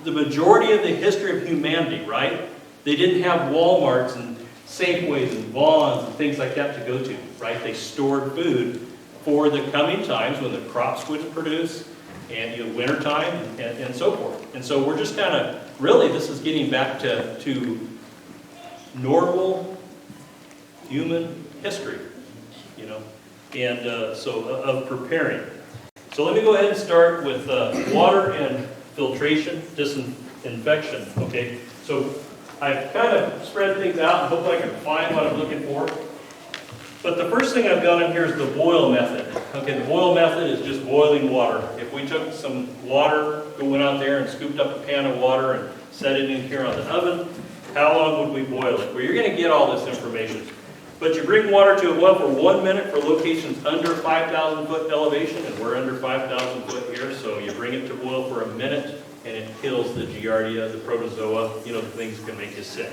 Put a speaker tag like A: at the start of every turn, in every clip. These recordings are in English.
A: the majority of the history of humanity, right? They didn't have Walmarts and Safeways and Vons and things like that to go to, right? They stored food for the coming times when the crops wouldn't produce, and winter time and so forth. And so we're just kind of, really, this is getting back to normal human history, and so of preparing. So let me go ahead and start with water and filtration, disinfection, okay? So I've kind of spread things out and hopefully I can find what I'm looking for. But the first thing I've got in here is the boil method. Okay, the boil method is just boiling water. If we took some water, went out there and scooped up a pan of water and set it in here on the oven, how long would we boil it? Well, you're going to get all this information. But you bring water to a boil for 1 minute for locations under 5,000 foot elevation, and we're under 5,000 foot here, so you bring it to boil for a minute, and it kills the giardia, the protozoa, the things that can make you sick.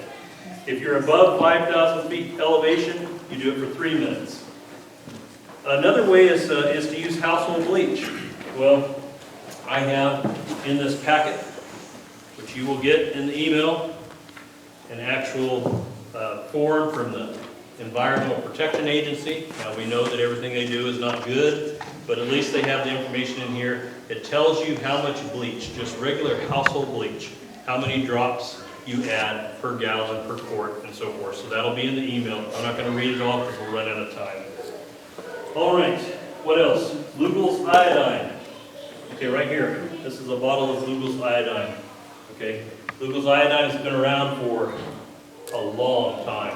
A: If you're above 5,000 feet elevation, you do it for 3 minutes. Another way is to use household bleach. Well, I have in this packet, which you will get in the email, an actual form from the Environmental Protection Agency. Now we know that everything they do is not good, but at least they have the information in here. It tells you how much bleach, just regular household bleach, how many drops you add per gallon, per quart, and so forth. So that'll be in the email. I'm not going to read it all because we'll run out of time. All right, what else? Lugol's iodine. Okay, right here. This is a bottle of Lugol's iodine. Okay, Lugol's iodine has been around for a long time.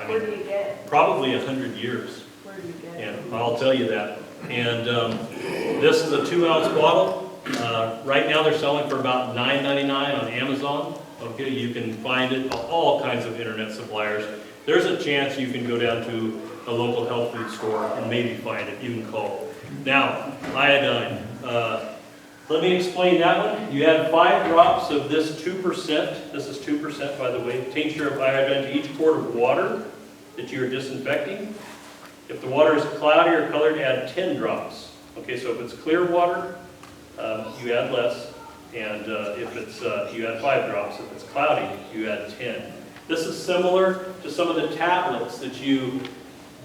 B: Where do you get it?
A: Probably 100 years.
B: Where do you get it?
A: And I'll tell you that. And this is a 2-ounce bottle. Right now they're selling for about $9.99 on Amazon. Okay, you can find it at all kinds of internet suppliers. There's a chance you can go down to a local health food store and maybe find it. You can call. Now, iodine. Let me explain that one. You add 5 drops of this 2%. This is 2%, by the way. Tincture of iodine to each quart of water that you're disinfecting. If the water is cloudy or colored, add 10 drops. Okay, so if it's clear water, you add less. And if it's you add 5 drops. If it's cloudy, you add 10. This is similar to some of the tablets that you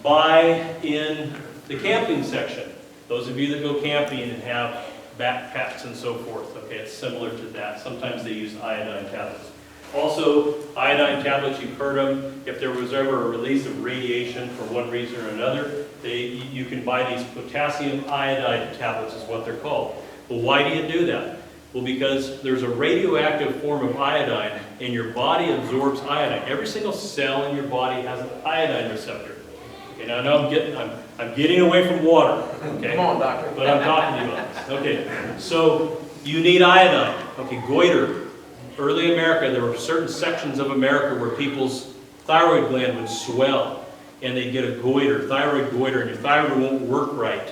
A: buy in the camping section. Those of you that go camping and have backpacks and so forth, okay, it's similar to that. Sometimes they use iodine tablets. Also, iodine tablets, you've heard them. If there was ever a release of radiation for one reason or another, you can buy these potassium iodide tablets is what they're called. Well, why do you do that? Well, because there's a radioactive form of iodine, and your body absorbs iodine. Every single cell in your body has an iodine receptor. Okay, now I know I'm getting away from water. Okay,
C: come on, doctor.
A: But I'm talking to you about this. Okay, so you need iodine. Okay, goiter. Early America, there were certain sections of America where people's thyroid gland would swell, and they'd get a goiter, thyroid goiter, and your thyroid won't work right.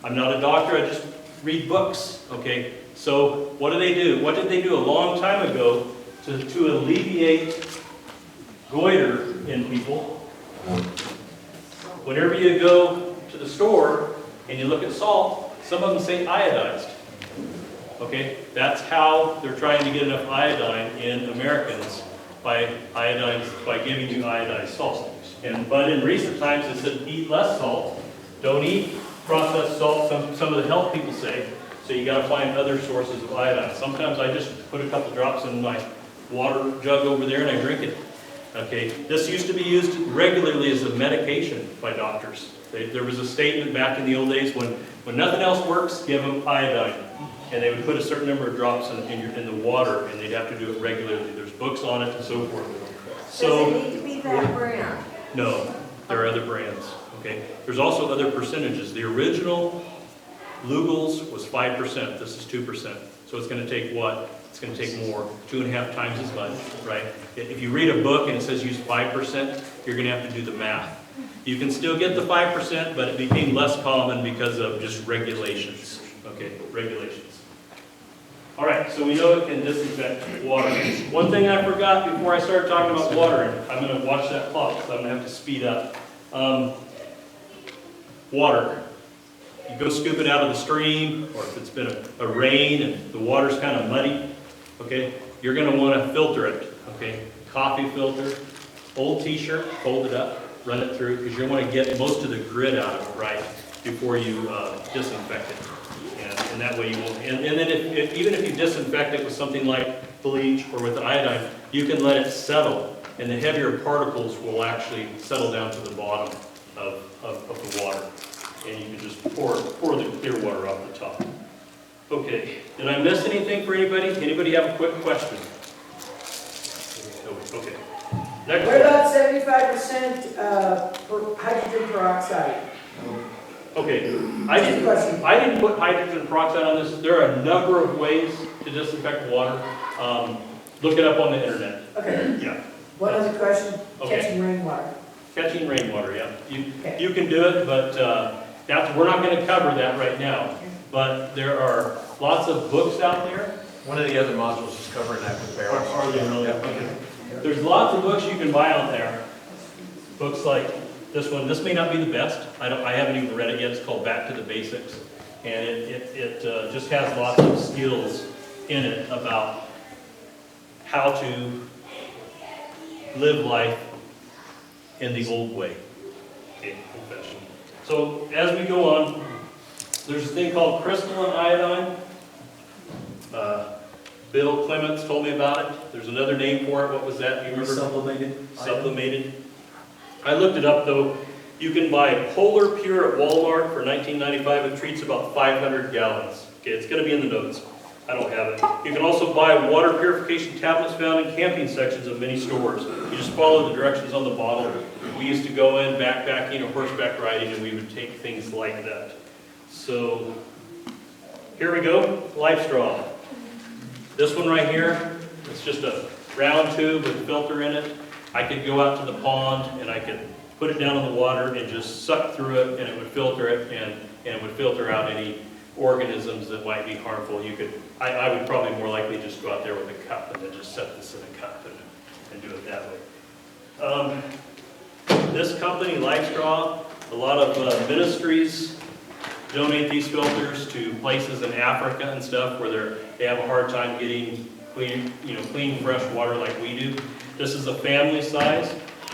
A: I'm not a doctor. I just read books. Okay. So what do they do? What did they do a long time ago to alleviate goiter in people? Whenever you go to the store and you look at salt, some of them say iodized. Okay, that's how they're trying to get enough iodine in Americans by giving you iodized salt. But in recent times it said eat less salt, don't eat processed salt. Some of the health people say. So you got to find other sources of iodine. Sometimes I just put a couple drops in my water jug over there and I drink it. Okay, this used to be used regularly as a medication by doctors. There was a statement back in the old days when nothing else works, give them iodine. And they would put a certain number of drops in the water, and they'd have to do it regularly. There's books on it and so forth. So,
B: does it need to be that brand?
A: No, there are other brands. Okay, there's also other percentages. The original Lugol's was 5%. This is 2%. So it's going to take what? It's going to take more, 2.5 times as much, right? If you read a book and it says use 5%, you're going to have to do the math. You can still get the 5%, but it became less common because of just regulations. Okay, regulations. All right, so we know it can disinfect water. One thing I forgot before I started talking about water, and I'm going to watch that clock, so I'm going to have to speed up. Water. You go scoop it out of the stream, or if it's been a rain and the water's kind of muddy, okay? you're going to want to filter it, okay? Coffee filter, old t-shirt, fold it up, run it through, because you want to get most of the grit out of it, right, before you disinfect it. And that way you won't, and then even if you disinfect it with something like bleach or with iodine, you can let it settle, and the heavier particles will actually settle down to the bottom of the water. And you can just pour the clear water off the top. Okay, did I miss anything for anybody? Anybody have a quick question? Okay. Next
C: What
A: one.
C: about 75% for hydrogen peroxide?
A: Okay, I didn't put hydrogen peroxide on this. There are a number of ways to disinfect water. Look it up on the internet.
C: Okay.
A: Yeah.
C: One other question,
A: Okay.
C: catching rainwater.
A: Catching rainwater, yeah.
C: Okay.
A: You can do it, but we're not going to cover that right now. But there are lots of books out there.
D: One of the other modules is covering that with barrels.
A: Are they really?
D: Yep.
A: Okay. There's lots of books you can buy out there. Books like this one. This may not be the best. I haven't even read it yet. It's called Back to the Basics. And it just has lots of skills in it about how to live life in the old way. Okay, confession. So as we go on, there's a thing called crystalline iodine. Bill Clements told me about it. There's another name for it. What was that? You remember?
D: Sublimated.
A: Sublimated. I looked it up though. You can buy Polar Pure at Walmart for $19.95. It treats about 500 gallons. Okay, it's going to be in the notes. I don't have it. You can also buy water purification tablets found in camping sections of many stores. You just follow the directions on the bottle. We used to go in backpacking or horseback riding, and we would take things like that. So here we go, Life Straw. This one right here, it's just a round tube with a filter in it. I could go out to the pond and I could put it down in the water and just suck through it, and it would filter it, and it would filter out any organisms that might be harmful. I would probably more likely just go out there with a cup and then just set this in a cup and do it that way. This company, Life Straw, a lot of ministries donate these filters to places in Africa and stuff where they have a hard time getting clean, fresh water like we do. This is a family size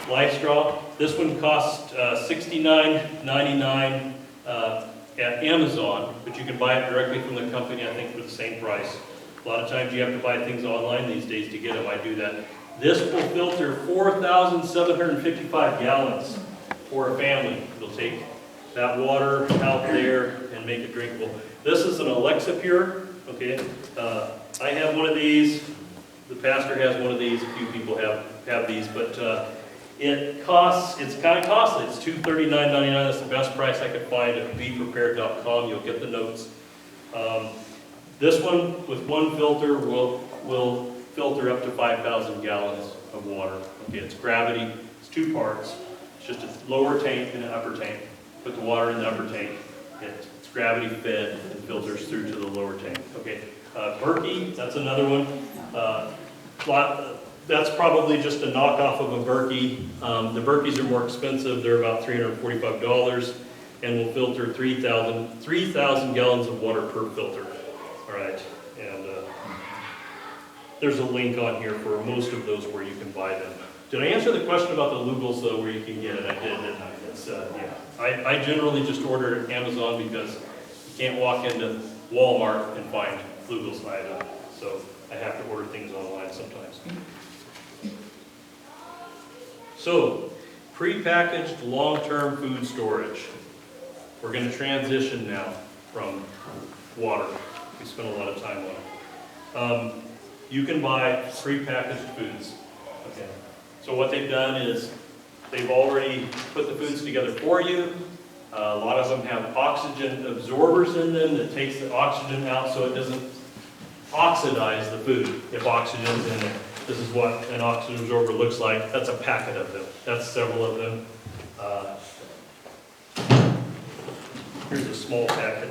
A: Life Straw. This one costs $69.99 at Amazon, but you can buy it directly from the company, I think, for the same price. A lot of times you have to buy things online these days to get them. I do that. This will filter 4,755 gallons for a family. It'll take that water out there and make it drinkable. This is an Alexa Pure. Okay, I have one of these. The pastor has one of these. A few people have these, but it's kind of costly. It's $239.99. That's the best price I could find at beprepared.com. You'll get the notes. This one with one filter will filter up to 5,000 gallons of water. Okay, it's gravity. It's two parts. It's just a lower tank and an upper tank. Put the water in the upper tank. It's gravity fed and filters through to the lower tank. Okay, Berkey, that's another one. That's probably just a knockoff of a Berkey. The Berkeys are more expensive. They're about $345 and will filter 3,000 gallons of water per filter. All right, and there's a link on here for most of those where you can buy them. Did I answer the question about the Lugals though, where you can get it? I did, didn't I? It's, yeah. I generally just order it at Amazon because you can't walk into Walmart and find Lugals iodine. So I have to order things online sometimes. So, prepackaged long-term food storage. We're going to transition now from water. We spent a lot of time on it. You can buy prepackaged foods. Okay. So what they've done is they've already put the foods together for you. A lot of them have oxygen absorbers in them that takes the oxygen out so it doesn't oxidize the food if oxygen's in it. This is what an oxygen absorber looks like. That's a packet of them. That's several of them. Here's a small packet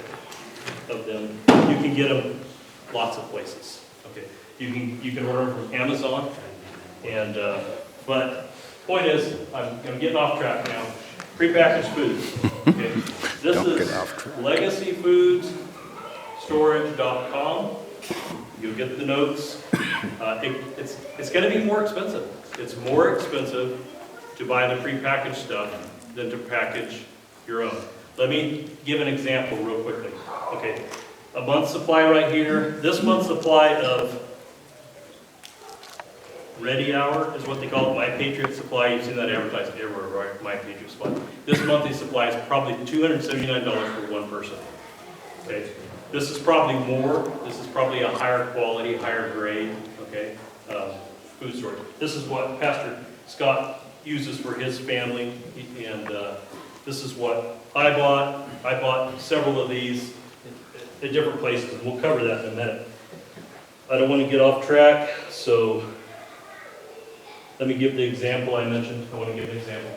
A: of them. You can get them lots of places. Okay, you can order them from Amazon. And but point is, I'm getting off track now. Prepackaged foods. Okay, this is legacyfoodsstorage.com. You'll get the notes. It's going to be more expensive. It's more expensive to buy the prepackaged stuff than to package your own. Let me give an example real quickly. Okay, a month's supply right here. This month's supply of Ready Hour is what they call it, My Patriot Supply. You've seen that advertised everywhere, right? My Patriot Supply. This monthly supply is probably $279 for one person. Okay, this is probably more. This is probably a higher quality, higher grade. Okay, food storage. This is what Pastor Scott uses for his family, and this is what I bought. I bought several of these at different places, and we'll cover that in a minute. I don't want to get off track, so let me give the example I mentioned. I want to give an example.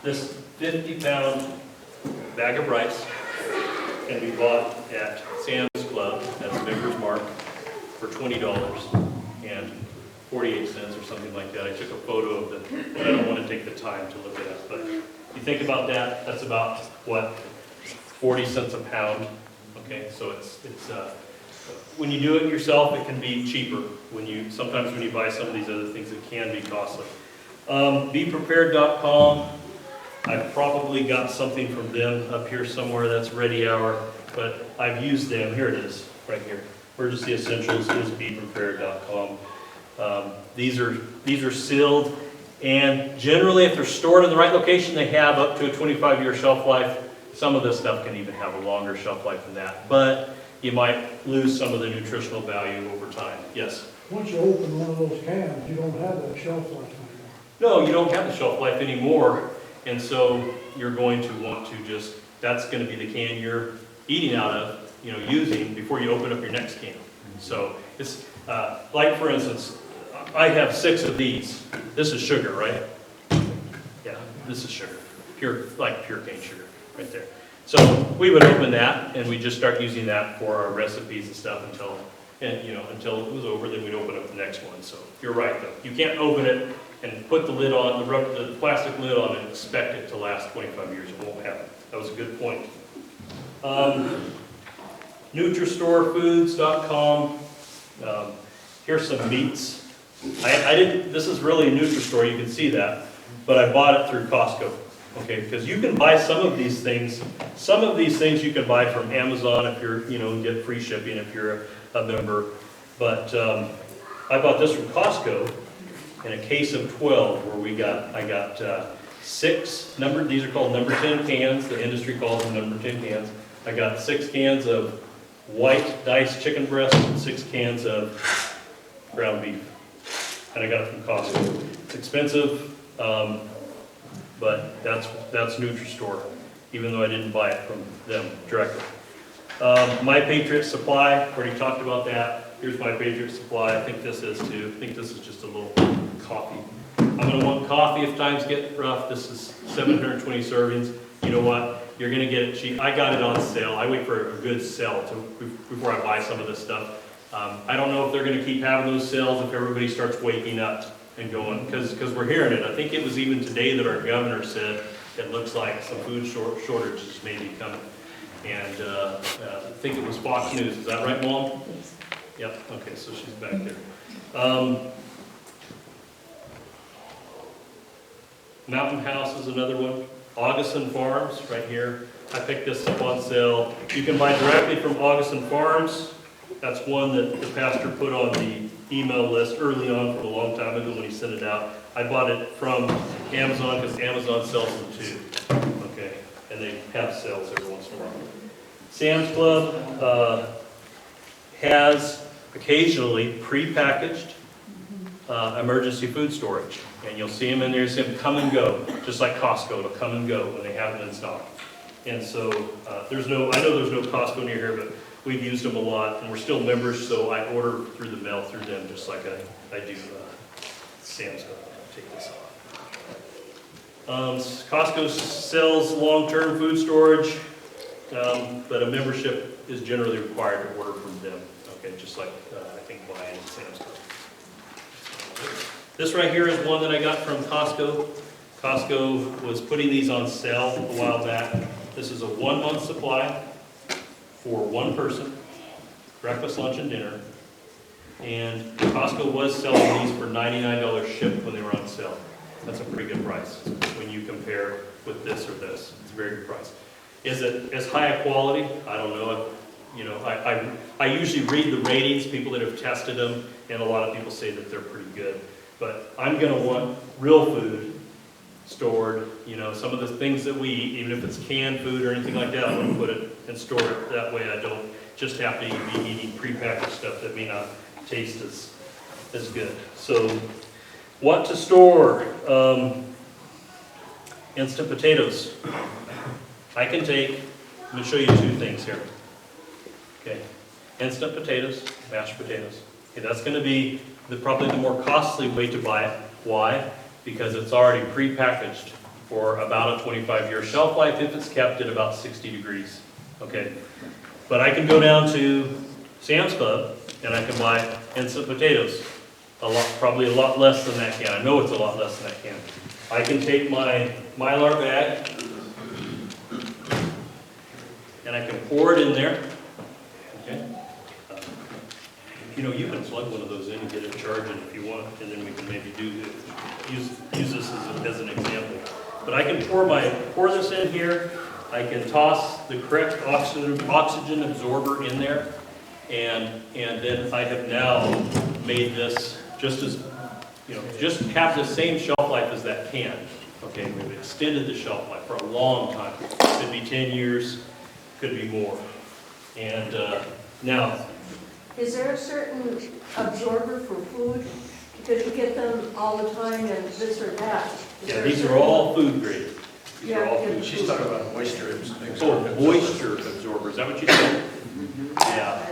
A: This 50-pound bag of rice can be bought at Sam's Club, that's Member's Mark, for $20 and 48 cents or something like that. I took a photo of it, but I don't want to take the time to look at it. But you think about that, that's about, what, 40 cents a pound. Okay, so it's when you do it yourself, it can be cheaper. Sometimes when you buy some of these other things, it can be costly. BePrepared.com. I've probably got something from them up here somewhere. That's Ready Hour, but I've used them. Here it is, right here. Emergency Essentials is BePrepared.com. These are sealed, and generally, if they're stored in the right location, they have up to a 25-year shelf life. Some of this stuff can even have a longer shelf life than that, but you might lose some of the nutritional value over time. Yes?
E: Once you open one of those cans, you don't have that shelf life anymore.
A: No, you don't have the shelf life anymore, and so you're going to want to just, that's going to be the can you're eating out of, using before you open up your next can. So it's, like for instance, I have 6 of these. This is sugar, right? Yeah, this is sugar. Pure cane sugar right there. So we would open that and we just start using that for our recipes and stuff until it was over, then we'd open up the next one. So you're right though. You can't open it and put the lid on, the plastic lid on and expect it to last 25 years. It won't happen. That was a good point. NutriStoreFoods.com. Here's some meats. This is really a NutriStore, you can see that, but I bought it through Costco. Okay, because you can buy some of these things. Some of these things you can buy from Amazon if you're, get free shipping if you're a member. But I bought this from Costco in a case of 12, where I got 6 numbered. These are called number 10 cans. The industry calls them number 10 cans. I got 6 cans of white diced chicken breast and 6 cans of ground beef, and I got it from Costco. It's expensive. But that's NutriStore, even though I didn't buy it from them directly. My Patriot Supply, already talked about that. Here's My Patriot Supply. I think this is too. I think this is just a little coffee. I'm going to want coffee if times get rough. This is 720 servings. You know what? You're going to get it cheap. I got it on sale. I wait for a good sale before I buy some of this stuff. I don't know if they're going to keep having those sales if everybody starts waking up and going, because we're hearing it. I think it was even today that our governor said it looks like some food shortages may be coming. And I think it was Fox News. Is that right, Mom? Yep. Okay, so she's back there. Mountain House is another one. Augustin Farms, right here. I picked this up on sale. You can buy directly from Augustin Farms. That's one that the pastor put on the email list early on from a long time ago when he sent it out. I bought it from Amazon because Amazon sells them too. Okay, and they have sales every once in a while. Sam's Club has occasionally pre-packaged emergency food storage, and you'll see them in there. See them come and go, just like Costco. It'll come and go when they have them in stock. And so I know there's no Costco near here, but we've used them a lot, and we're still members, so I order through the mail through them, just like I do Sam's Club. Take this off. Costco sells long-term food storage, but a membership is generally required to order from them. Okay, just like I think buying at Sam's Club. This right here is one that I got from Costco. Costco was putting these on sale a while back. This is a 1-month supply for one person. breakfast, lunch, and dinner. And Costco was selling these for $99 shipped when they were on sale. That's a pretty good price when you compare with this or this. It's a very good price. Is it as high a quality? I don't know. You know, I usually read the ratings, people that have tested them, and a lot of people say that they're pretty good. But I'm going to want real food stored. You know, some of the things that we eat, even if it's canned food or anything like that, I want to put it and store it. That way I don't just have to be eating prepackaged stuff that may not taste as good. So what to store? Instant potatoes. I can take, I'm going to show you two things here. Okay, instant potatoes, mashed potatoes. Okay, that's going to be probably the more costly way to buy it. Why? Because it's already pre-packaged for about a 25-year shelf life if it's kept at about 60 degrees. Okay, but I can go down to Sam's Club and I can buy instant potatoes. Probably a lot less than that can. I know it's a lot less than that can. I can take my Mylar bag and I can pour it in there. Okay. You know, you can plug one of those in and get it charging if you want, and then we can maybe use this as an example. But I can pour this in here. I can toss the correct oxygen absorber in there, and then I have now made this just as, you know, just have the same shelf life as that can. Okay, we've extended the shelf life for a long time. Could be 10 years, could be more. And now,
B: Is there a certain absorber for food? Because you get them all the time and this or that. Is
A: yeah,
B: there a
A: these are
B: certain-
A: all food grade. These are all
B: Yeah,
A: food.
D: She's talking about moisture.
A: Oh, moisture absorber, is that what you said? Yeah.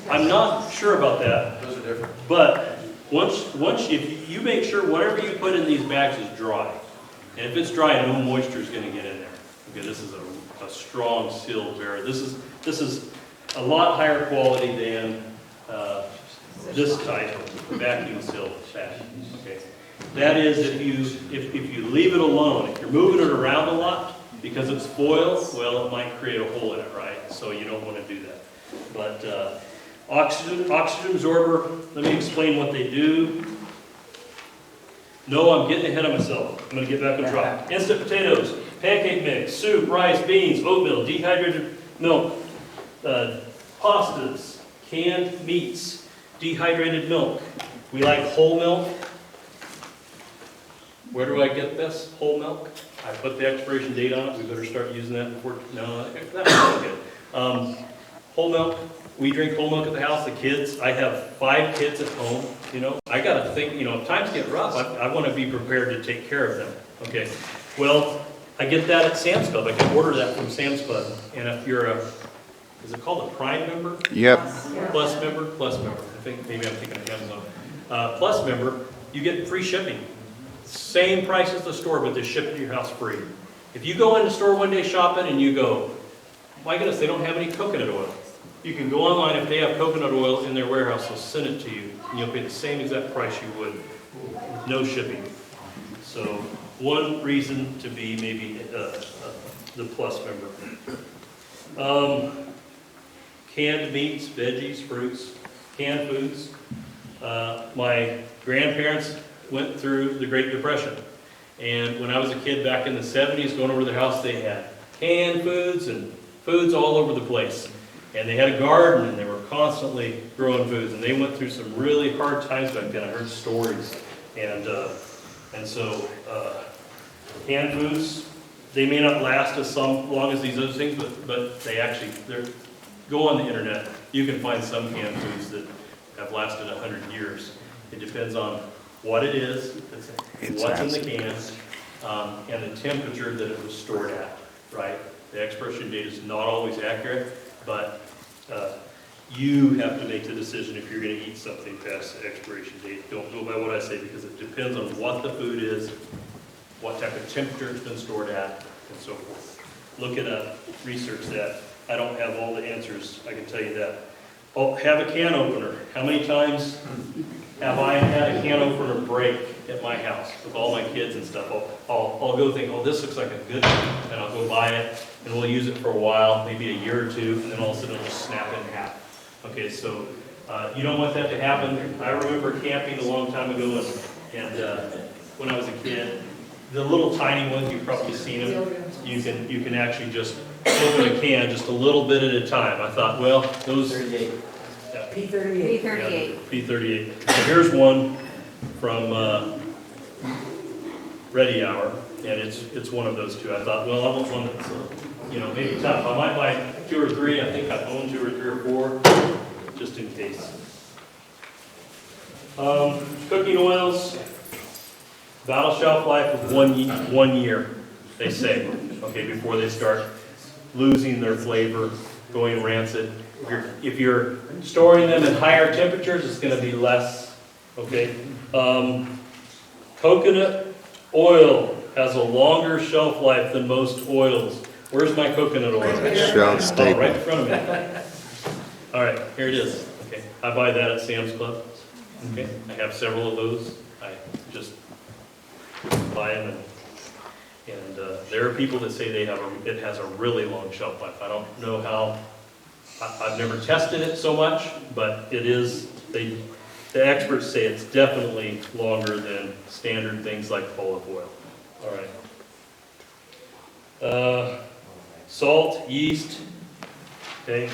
A: I'm not sure about that,
D: Those are different.
A: but once you make sure whatever you put in these bags is dry. And if it's dry, no moisture is going to get in there. Okay, this is a strong sealed barrel. This is a lot higher quality than this type of vacuum sealed bag. Okay, that is if you leave it alone. If you're moving it around a lot because it's foil, well, it might create a hole in it, right? So you don't want to do that. But oxygen absorber. Let me explain what they do. No, I'm getting ahead of myself. I'm going to get back on track. Instant potatoes, pancake mix, soup, rice, beans, oatmeal, dehydrated milk, pastas, canned meats, dehydrated milk. We like whole milk. Where do I get this whole milk? I put the expiration date on it. We better start using that before. No, that's not good. Whole milk. We drink whole milk at the house. The kids. I have 5 kids at home. You know, I got to think. You know, if times get rough, I want to be prepared to take care of them. Okay. Well, I get that at Sam's Club. I can order that from Sam's Club. And if you're is it called a Prime member?
F: Yep.
A: Plus member. I think maybe I'm thinking of Amazon. Plus member, you get free shipping. Same price as the store, but they ship it to your house free. If you go in the store one day shopping and you go, my goodness, they don't have any coconut oil. You can go online. If they have coconut oil in their warehouse, they'll send it to you, and you'll pay the same exact price you would with no shipping. So one reason to be maybe the Plus member. Canned meats, veggies, fruits, canned foods. My grandparents went through the Great Depression. And when I was a kid back in the 70s, going over to their house, they had canned foods and foods all over the place. And they had a garden, and they were constantly growing foods. And they went through some really hard times back then. I heard stories. And so canned foods, they may not last as long as these other things, but they're go on the internet. You can find some canned foods that have lasted 100 years. It depends on what it is, what's in the cans, and the temperature that it was stored at, right? The expiration date is not always accurate, but you have to make the decision if you're going to eat something past the expiration date. Don't go by what I say, because it depends on what the food is, what type of temperature it's been stored at, and so forth. Look it up, research that. I don't have all the answers, I can tell you that. Oh, have a can opener. How many times have I had a can opener break at my house with all my kids and stuff? I'll go think, oh, this looks like a good one, and I'll go buy it, and we'll use it for a while, maybe a year or two, and then all of a sudden it'll just snap in half. Okay, so you don't want that to happen. I remember camping a long time ago, and when I was a kid, the little tiny ones, you've probably seen them. You can actually just open a can just a little bit at a time. I thought, well, those.
C: P38.
B: P38.
A: P38. So here's one from Ready Hour, and it's one of those two. I thought, well, I want one that's maybe tough. I might buy 2 or 3. I think I own 2 or 3 or 4, just in case. Cooking oils, about a shelf life of 1 year, they say. Okay, before they start losing their flavor, going rancid. If you're storing them in higher temperatures, it's going to be less. Okay. Coconut oil has a longer shelf life than most oils. Where's my coconut oil?
F: Shelf staple.
A: Right in front of me. All right, here it is. Okay, I buy that at Sam's Club. Okay, I have several of those. I just buy them, and there are people that say it has a really long shelf life. I don't know how. I've never tested it so much, but it is. The experts say it's definitely longer than standard things like olive oil. All right. Salt, yeast. Okay.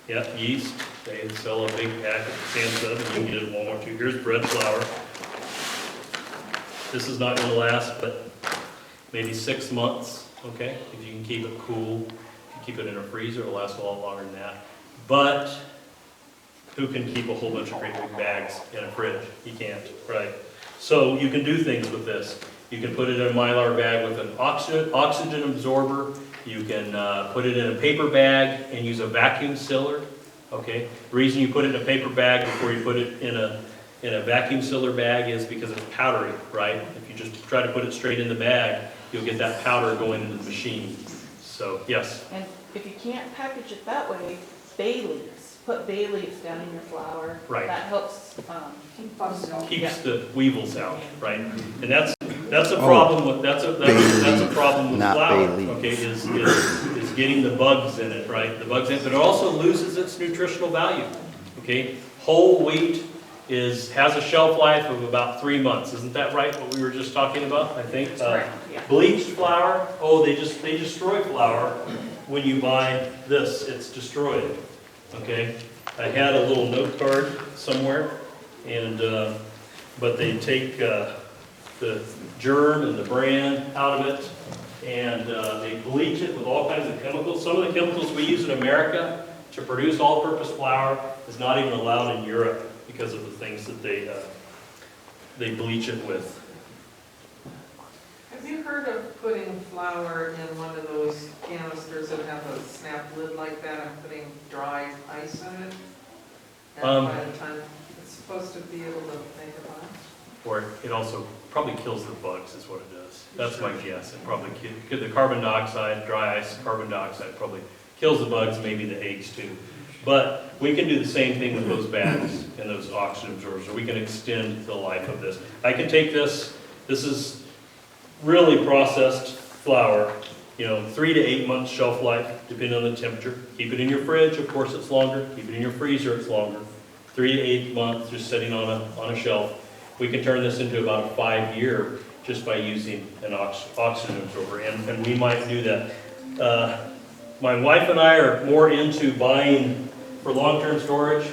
A: Yeah, yeast. They sell a big pack at Sam's Club, and you can get it at Walmart too. Here's bread flour. This is not going to last, but maybe 6 months. Okay, if you can keep it cool, if you keep it in a freezer, it'll last a lot longer than that. But who can keep a whole bunch of great big bags in a fridge? You can't, right? So you can do things with this. You can put it in a Mylar bag with an oxygen absorber. You can put it in a paper bag and use a vacuum sealer. Okay. The reason you put it in a paper bag before you put it in a vacuum sealer bag is because it's powdery, right? If you just try to put it straight in the bag, you'll get that powder going into the machine. So yes.
G: And if you can't package it that way, bay leaves. Put bay leaves down in your flour.
A: Right.
G: That helps
A: Keeps the weevils out, right? And that's a problem with that's a problem with
F: not
A: flour.
F: bay leaves.
A: Okay, is getting the bugs in it, right? The bugs in it, but it also loses its nutritional value. Okay, whole wheat has a shelf life of about 3 months. Isn't that right? What we were just talking about, I think.
G: correct, yeah.
A: Bleached flour. Oh, they destroy flour when you buy this. It's destroyed. Okay, I had a little note card somewhere, and but they take the germ and the bran out of it, and they bleach it with all kinds of chemicals. Some of the chemicals we use in America to produce all-purpose flour is not even allowed in Europe because of the things that they bleach it with.
H: Have you heard of putting flour in one of those canisters that have a snap lid like that and putting dry ice in it? And by the time it's supposed to be able to make it last?
A: Or it also probably kills the bugs is what it does. That's my guess. It probably kills the carbon dioxide, dry ice, carbon dioxide probably kills the bugs, maybe the eggs too. But we can do the same thing with those bags and those oxygen absorbers, or we can extend the life of this. I can take this is really processed flour, 3 to 8 months shelf life, depending on the temperature. Keep it in your fridge, of course it's longer. Keep it in your freezer, it's longer. 3 to 8 months, just sitting on a shelf. We can turn this into about a 5-year just by using an oxygen absorber, and we might do that. My wife and I are more into buying for long-term storage,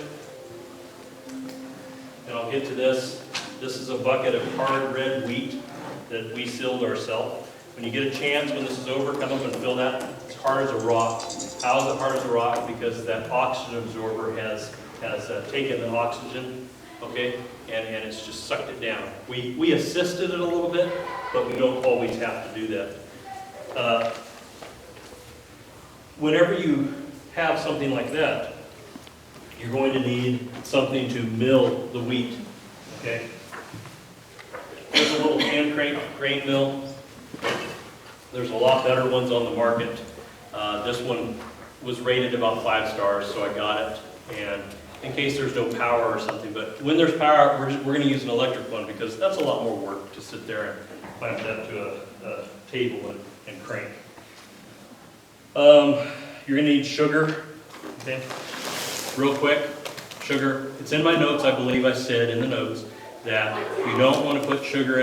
A: and I'll get to this. This is a bucket of hard red wheat that we sealed ourselves. When you get a chance, when this is over, come up and fill that. It's hard as a rock. How is it hard as a rock? Because that oxygen absorber has taken the oxygen, okay, and it's just sucked it down. We assisted it a little bit, but we don't always have to do that. Whenever you have something like that, you're going to need something to mill the wheat, okay? There's a little hand grain mill. There's a lot better ones on the market. This one was rated about 5 stars, so I got it. And in case there's no power or something, but when there's power, we're going to use an electric one because that's a lot more work to sit there and clamp that to a table and crank. You're going to need sugar. Okay. real quick, sugar, it's in my notes, I believe I said in the notes, that you don't want to put sugar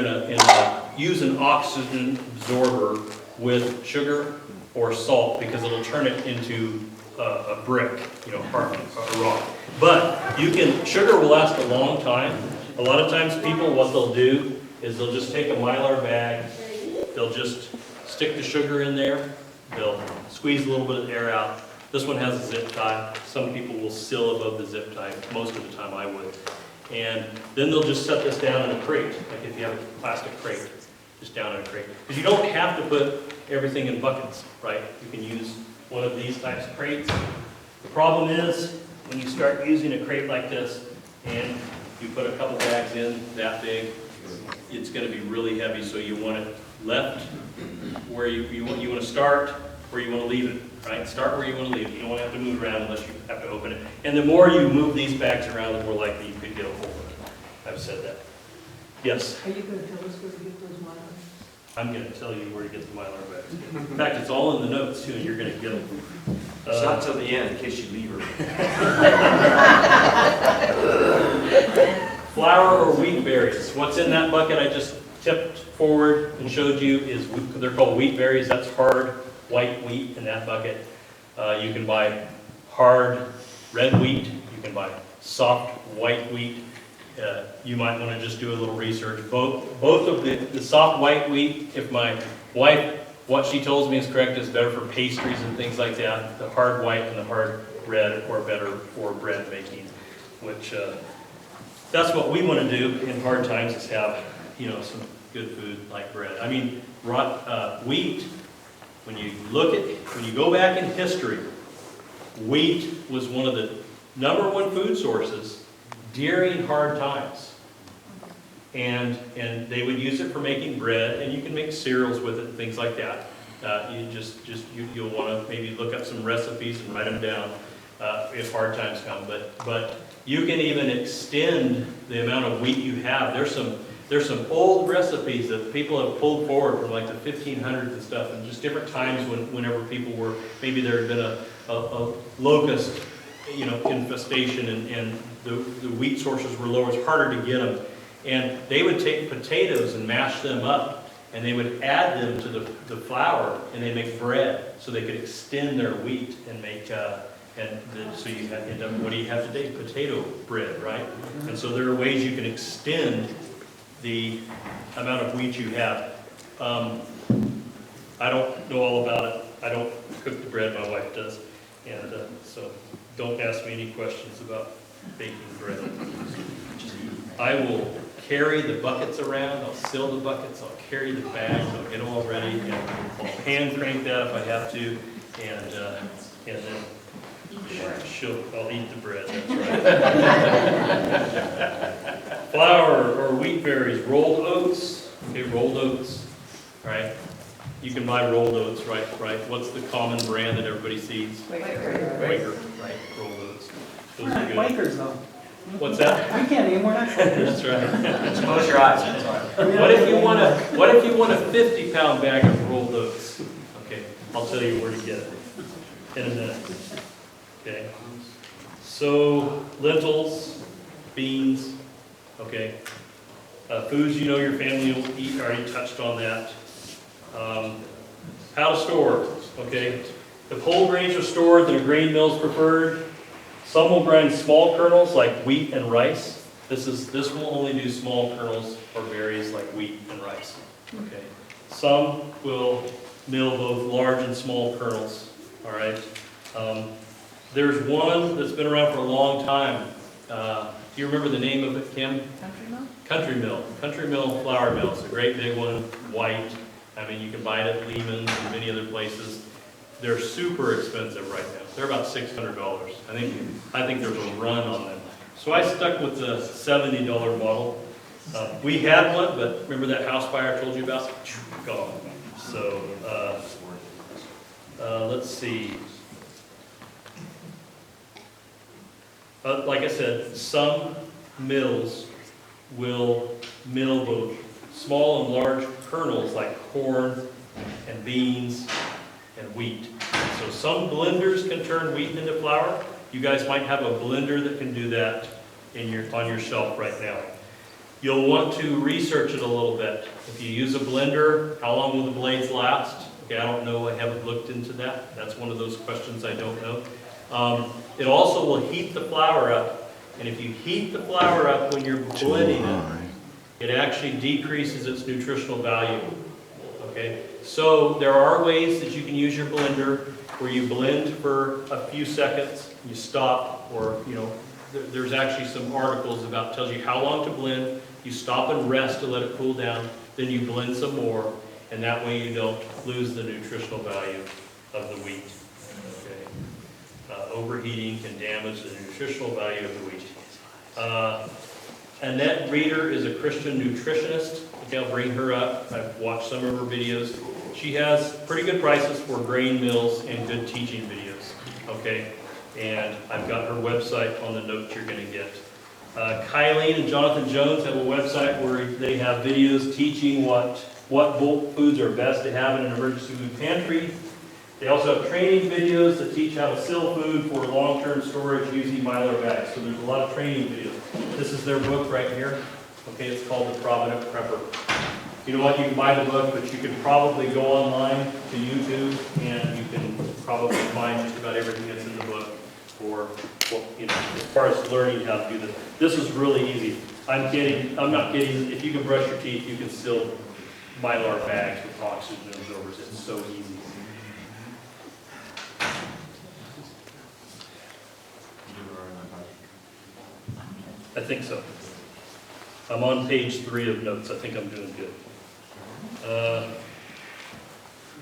A: use an oxygen absorber with sugar or salt, because it'll turn it into a brick, hard, a rock. But sugar will last a long time. A lot of times people, what they'll do is they'll just take a Mylar bag, they'll just stick the sugar in there, they'll squeeze a little bit of air out. This one has a zip tie. Some people will seal above the zip tie. Most of the time I would. And then they'll just set this down in a crate, like if you have a plastic crate, just down in a crate. Because you don't have to put everything in buckets, right? You can use one of these types of crates. The problem is, when you start using a crate like this, and you put a couple bags in that big, it's going to be really heavy, so you want it left where you want to start, where you want to leave it, right? Start where you want to leave it. You don't want to have to move around unless you have to open it. And the more you move these bags around, the more likely you could get a hold of it. I've said that. Yes?
B: Are you going to tell us where to get those Mylars?
A: I'm going to tell you where to get the Mylar bags. In fact, it's all in the notes too, and you're going to get them.
D: It's not till the end, in case you leave her.
A: Flour or wheat berries. What's in that bucket I just tipped forward and showed you is, they're called wheat berries. That's hard white wheat in that bucket. You can buy hard red wheat. You can buy soft white wheat. You might want to just do a little research. Both of the soft white wheat, if my wife, what she tells me is correct, is better for pastries and things like that. The hard white and the hard red are better for bread making, which that's what we want to do in hard times, is have some good food like bread. I mean, wheat. When you go back in history, wheat was one of the #1 food sources during hard times. And they would use it for making bread, and you can make cereals with it and things like that. You'll want to maybe look up some recipes and write them down if hard times come. But you can even extend the amount of wheat you have. There's some old recipes that people have pulled forward from like the 1500s and stuff, and just different times whenever people were, maybe there had been a locust infestation, and the wheat sources were low. It's harder to get them. And they would take potatoes and mash them up, and they would add them to the flour, and they make bread, so they could extend their wheat and make, so you end up, what do you have today? Potato bread, right? And so there are ways you can extend the amount of wheat you have. I don't know all about it. I don't cook the bread, my wife does. And so don't ask me any questions about baking bread. I will carry the buckets around, I'll fill the buckets, I'll carry the bags, I'll get them all ready, and I'll hand crank that if I have to, and then I'll eat the bread, that's right. Flour or wheat berries, rolled oats, okay, rolled oats, right? You can buy rolled oats, right? What's the common brand that everybody sees? Quaker, right, rolled oats. Those are good.
C: Quakers though.
A: What's that?
C: We can't eat, we're not Quakers.
A: That's right.
D: Just close your eyes, that's all right.
A: What if you want a 50-pound bag of rolled oats? Okay, I'll tell you where to get it in a minute. Okay. So lentils, beans, okay. Foods your family will eat. I already touched on that. How to store, okay. If whole grains are stored, then a grain mill is preferred. Some will grind small kernels like wheat and rice. This will only do small kernels or berries like wheat and rice. Okay. Some will mill both large and small kernels. All right. There's one that's been around for a long time. Do you remember the name of it, Kim?
G: Country Mill?
A: Country Mill. Country Mill flour mill. It's a great big one, white. I mean, you can buy it at Lehman's and many other places. They're super expensive right now. They're about $600. I think there's a run on them. So I stuck with the $70 model. We had one, but remember that house fire I told you about? Gone. So let's see. Like I said, some mills will mill both small and large kernels like corn and beans and wheat. So some blenders can turn wheat into flour, You guys might have a blender that can do that on your shelf right now. You'll want to research it a little bit. If you use a blender, how long will the blades last? Okay, I don't know, I haven't looked into that. That's one of those questions I don't know. It also will heat the flour up. And if you heat the flour up when you're blending it, it actually decreases its nutritional value. Okay, so there are ways that you can use your blender where you blend for a few seconds, you stop, or there's actually some articles about tells you how long to blend. You stop and rest to let it cool down, then you blend some more, and that way you don't lose the nutritional value of the wheat. Okay. Overheating can damage the nutritional value of the wheat. Annette Reeder is a Christian nutritionist. Okay, I'll bring her up. I've watched some of her videos. She has pretty good prices for grain mills and good teaching videos. Okay, and I've got her website on the notes you're going to get. Kylene and Jonathan Jones have a website where they have videos teaching what bulk foods are best to have in an emergency food pantry. They also have training videos that teach how to seal food for long-term storage using Mylar bags. So there's a lot of training videos. This is their book right here. Okay, it's called The Provident Prepper. You know what, you can buy the book, but you can probably go online to YouTube and you can probably find just about everything that's in the book for, as far as learning how to do this. This is really easy. I'm not kidding. If you can brush your teeth, you can seal Mylar bags with oxygen absorbers. It's so easy. I think so. I'm on page 3 of notes. I think I'm doing good.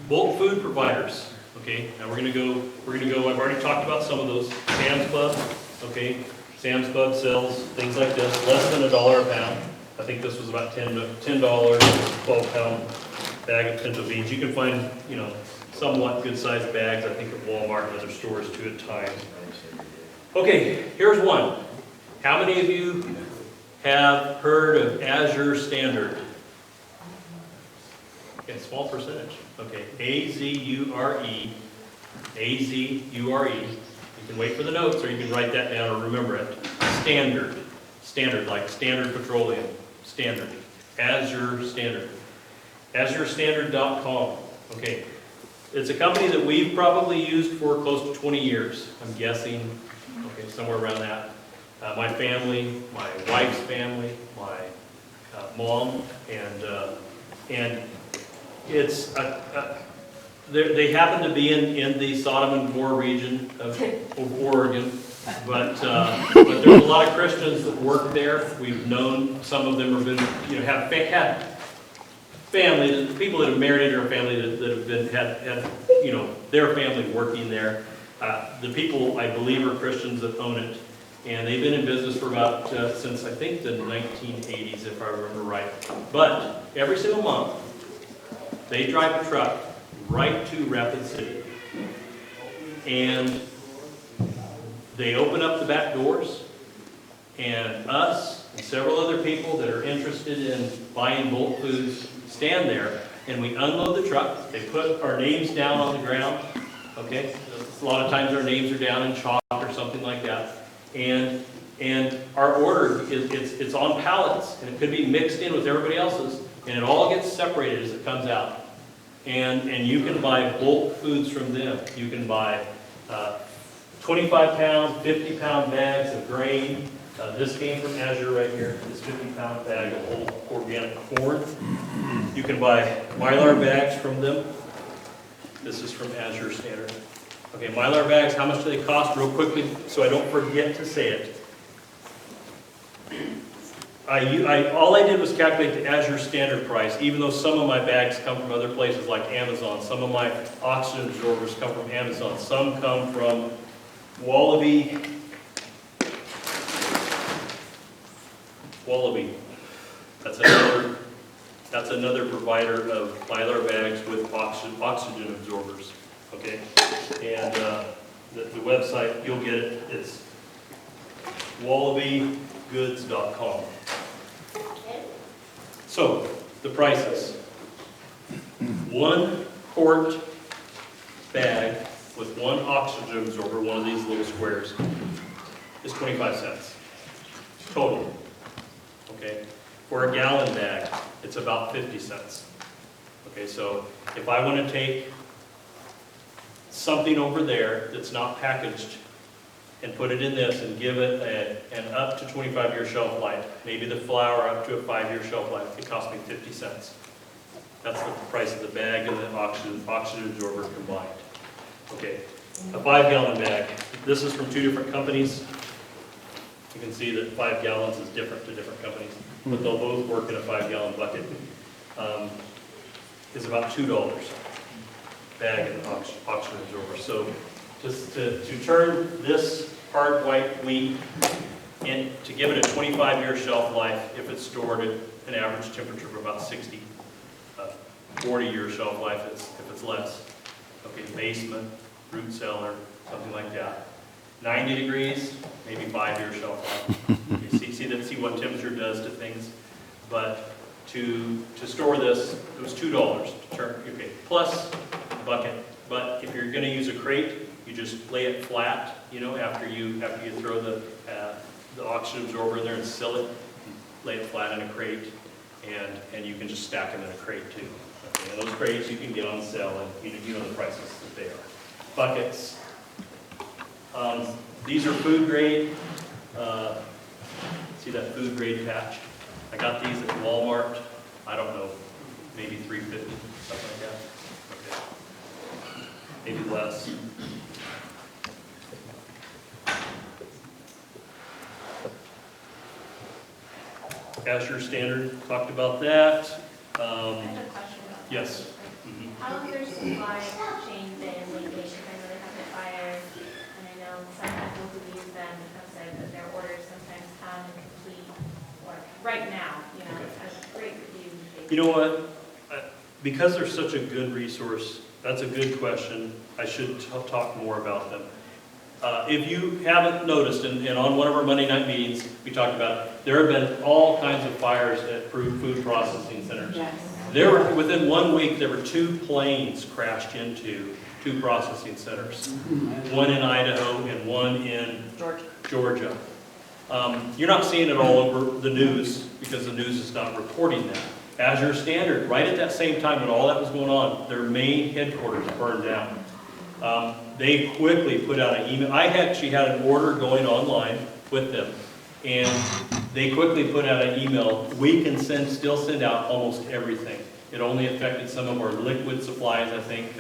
A: Bulk food providers. Okay, now we're gonna go, I've already talked about some of those. Sam's Club, okay. Sam's Club sells things like this, less than $1 a pound. I think this was about $10, 12-pound bag of pinto beans. You can find, somewhat good-sized bags, I think at Walmart and other stores too at times. Okay, here's one. How many of you have heard of Azure Standard? Okay, small percentage. Okay, A-Z-U-R-E. A-Z-U-R-E. You can wait for the notes, or you can write that down or remember it. Standard. Standard, like Standard Petroleum. Standard. Azure Standard. AzureStandard.com. Okay. It's a company that we've probably used for close to 20 years. I'm guessing, okay, somewhere around that. My family, my wife's family, my mom, and it's they happen to be in the Sodom and Gomorrah region of Oregon, but there's a lot of Christians that work there. We've known some of them have been, have had family, the people that have married into our family that have had their family working there. The people I believe are Christians that own it. And they've been in business for about, since I think the 1980s, if I remember right. But every single month, they drive a truck right to Rapid City. And they open up the back doors, and us and several other people that are interested in buying bulk foods stand there, and we unload the truck. They put our names down on the ground, okay? A lot of times our names are down in chalk or something like that. And our order it's on pallets, and it could be mixed in with everybody else's, and it all gets separated as it comes out. And you can buy bulk foods from them. You can buy 25-pound, 50-pound bags of grain. This came from Azure right here. This 50-pound bag of whole organic corn. You can buy Mylar bags from them. This is from Azure Standard. Okay, Mylar bags, how much do they cost? Real quickly, so I don't forget to say it. All I did was calculate the Azure Standard price, even though some of my bags come from other places like Amazon. Some of my oxygen absorbers come from Amazon. Some come from Wallaby. That's another provider of Mylar bags with oxygen absorbers. Okay, and the website, you'll get it, it's wallabygoods.com. So, the prices. 1 quart bag with one oxygen absorber, one of these little squares, is 25 cents total. Okay, for a gallon bag, it's about 50 cents. Okay, so if I want to take something over there that's not packaged and put it in this and give it an up to 25-year shelf life, maybe the flour up to a 5-year shelf life, it costs me 50 cents. That's the price of the bag and the oxygen absorber combined. Okay, a 5-gallon bag. This is from 2 different companies. You can see that 5 gallons is different to different companies, but they'll both work in a 5-gallon bucket. Is about $2 bag and oxygen absorber. So just to turn this hard white wheat in, to give it a 25-year shelf life, if it's stored at an average temperature of about 60, 40-year shelf life if it's less. Okay, basement, root cellar, something like that. 90 degrees, maybe 5-year shelf life. You see what temperature does to things. But to store this, it was $2 to turn, okay, plus a bucket. But if you're going to use a crate, you just lay it flat, after you throw the oxygen absorber in there and seal it, lay it flat in a crate, and you can just stack them in a crate too. Okay, and those crates you can get on sale, and you know the prices that they are. Buckets. These are food grade. See that food grade patch? I got these at Walmart. I don't know, maybe $3.50, something like that. Okay. Maybe less. Azure Standard, talked about that.
F: I have a question about that.
A: Yes.
F: How have their supply chain been lately? Because I know they have the fire, and I know some people who use them have said that their orders sometimes come complete, or right now, a great review.
A: You know what? Because they're such a good resource, that's a good question. I should talk more about them. If you haven't noticed, and on one of our Monday night meetings, we talked about it, there have been all kinds of fires at food processing centers.
G: Yes.
A: Within 1 week, there were 2 planes crashed into 2 processing centers. One in Idaho and one in Georgia. You're not seeing it all over the news because the news is not reporting that. Azure Standard, right at that same time when all that was going on, their main headquarters burned down. They quickly put out an email. I actually had an order going online with them, and they quickly put out an email. We can still send out almost everything. It only affected some of our liquid supplies, I think,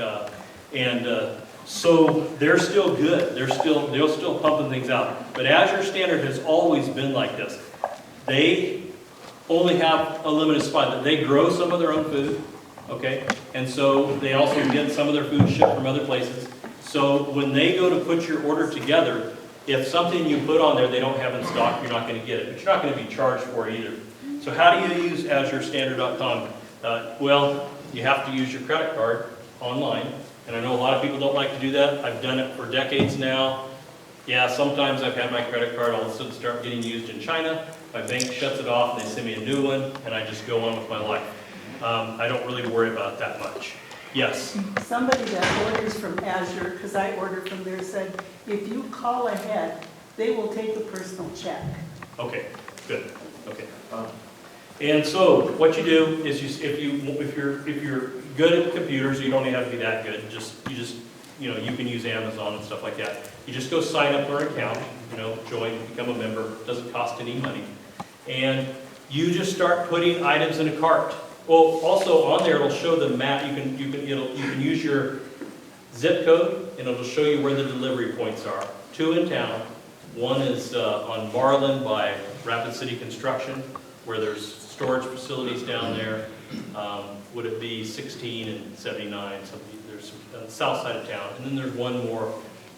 A: so they're still good. They're still pumping things out. But Azure Standard has always been like this. They only have a limited supply. They grow some of their own food, okay, and so they also get some of their food shipped from other places. So when they go to put your order together, if something you put on there they don't have in stock, you're not going to get it. But you're not going to be charged for it either. So how do you use AzureStandard.com? Well, you have to use your credit card online. And I know a lot of people don't like to do that. I've done it for decades now. Yeah, sometimes I've had my credit card all of a sudden start getting used in China. My bank shuts it off and they send me a new one, and I just go on with my life. I don't really worry about it that much. Yes?
I: Somebody that orders from Azure, because I order from there, said, if you call ahead, they will take a personal check.
A: Okay, good. Okay. And so what you do is if you're good at computers, you don't even have to be that good. You can use Amazon and stuff like that. You just go sign up for an account, join, become a member. It doesn't cost any money. And you just start putting items in a cart. Well, also on there it'll show the map. You can use your zip code, and it'll show you where the delivery points are. 2 in town. One is on Marlin by Rapid City Construction, where there's storage facilities down there. Would it be 16 and 79? There's the south side of town, and then there's one more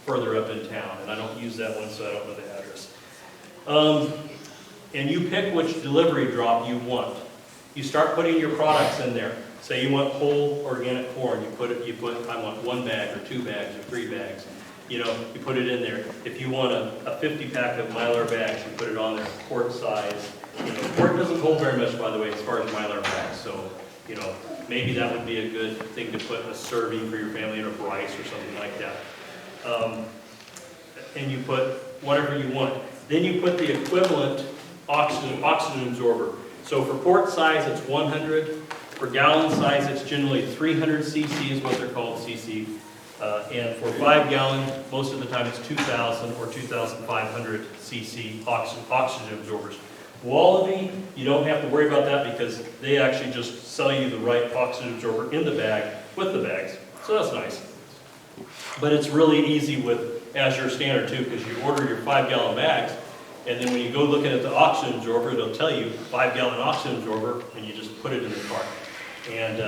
A: further up in town, and I don't use that one, so I don't know the address. And you pick which delivery drop you want. You start putting your products in there. Say you want whole organic corn, I want 1 bag or 2 bags or 3 bags. You put it in there. If you want a 50-pack of Mylar bags, you put it on there, quart size. Quart doesn't hold very much, by the way, as far as Mylar bags. So, maybe that would be a good thing to put a serving for your family in a rice or something like that. and you put whatever you want. Then you put the equivalent oxygen absorber. So for quart size, it's 100. For gallon size, it's generally 300 cc is what they're called, cc. And for 5 gallon, most of the time it's 2,000 or 2,500 cc oxygen absorbers. Wallaby, you don't have to worry about that because they actually just sell you the right oxygen absorber in the bag with the bags. So that's nice. But it's really easy with Azure Standard too, because you order your 5 gallon bags, and then when you go looking at the oxygen absorber, it'll tell you 5 gallon oxygen absorber, and you just put it in the cart. And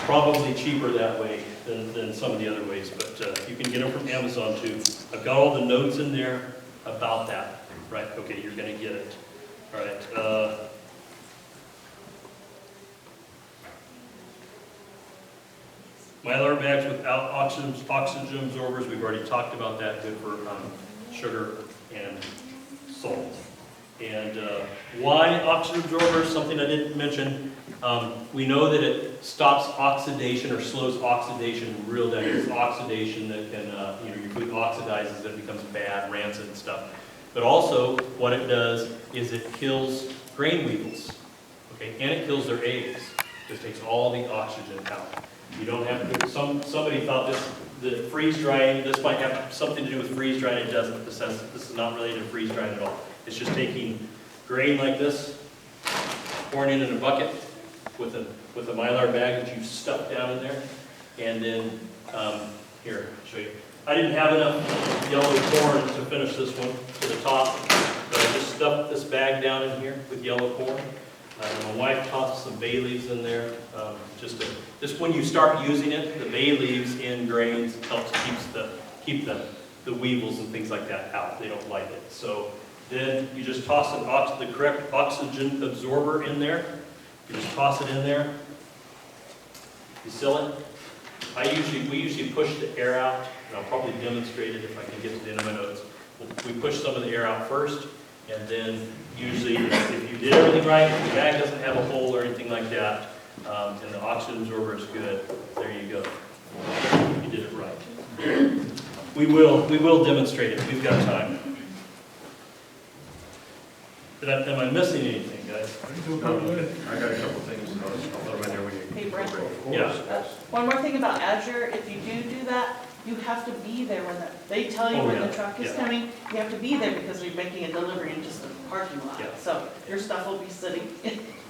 A: probably cheaper that way than some of the other ways, but you can get them from Amazon too. I've got all the notes in there about that. Right, okay, you're gonna get it. All right. Mylar bags without oxygen absorbers, we've already talked about that, good for sugar and salt. And why oxygen absorbers, something I didn't mention. We know that it stops oxidation or slows oxidation real down. It's oxidation that can, your food oxidizes, it becomes bad, rancid and stuff. But also, what it does is it kills grain weevils, okay, and it kills their eggs. Just takes all the oxygen out. You don't have to. Somebody thought the freeze drying. This might have something to do with freeze drying. It doesn't. This is not related to freeze drying at all. It's just taking grain like this, pouring it in a bucket with a Mylar bag that you've stuffed down in there, and then here, I'll show you. I didn't have enough yellow corn to finish this one to the top, but I just stuffed this bag down in here with yellow corn. My wife tossed some bay leaves in there, just when you start using it, the bay leaves in grains helps keep the weevils and things like that out. They don't like it. So then you just toss the correct oxygen absorber in there. You just toss it in there. You seal it. We usually push the air out, and I'll probably demonstrate it if I can get to the end of my notes. We push some of the air out first, and then usually if you did everything right, the bag doesn't have a hole or anything like that, and the oxygen absorber is good, there you go. You did it right. We will demonstrate it. We've got time. Am I missing anything, guys?
J: I got a couple things to notice. I'll put them in there when you.
G: Hey, Brent.
A: Yeah.
G: One more thing about Azure, if you do that, you have to be there when they tell you when the truck is coming. You have to be there because they're making a delivery in just a parking lot.
A: Yeah.
G: So your stuff will be sitting.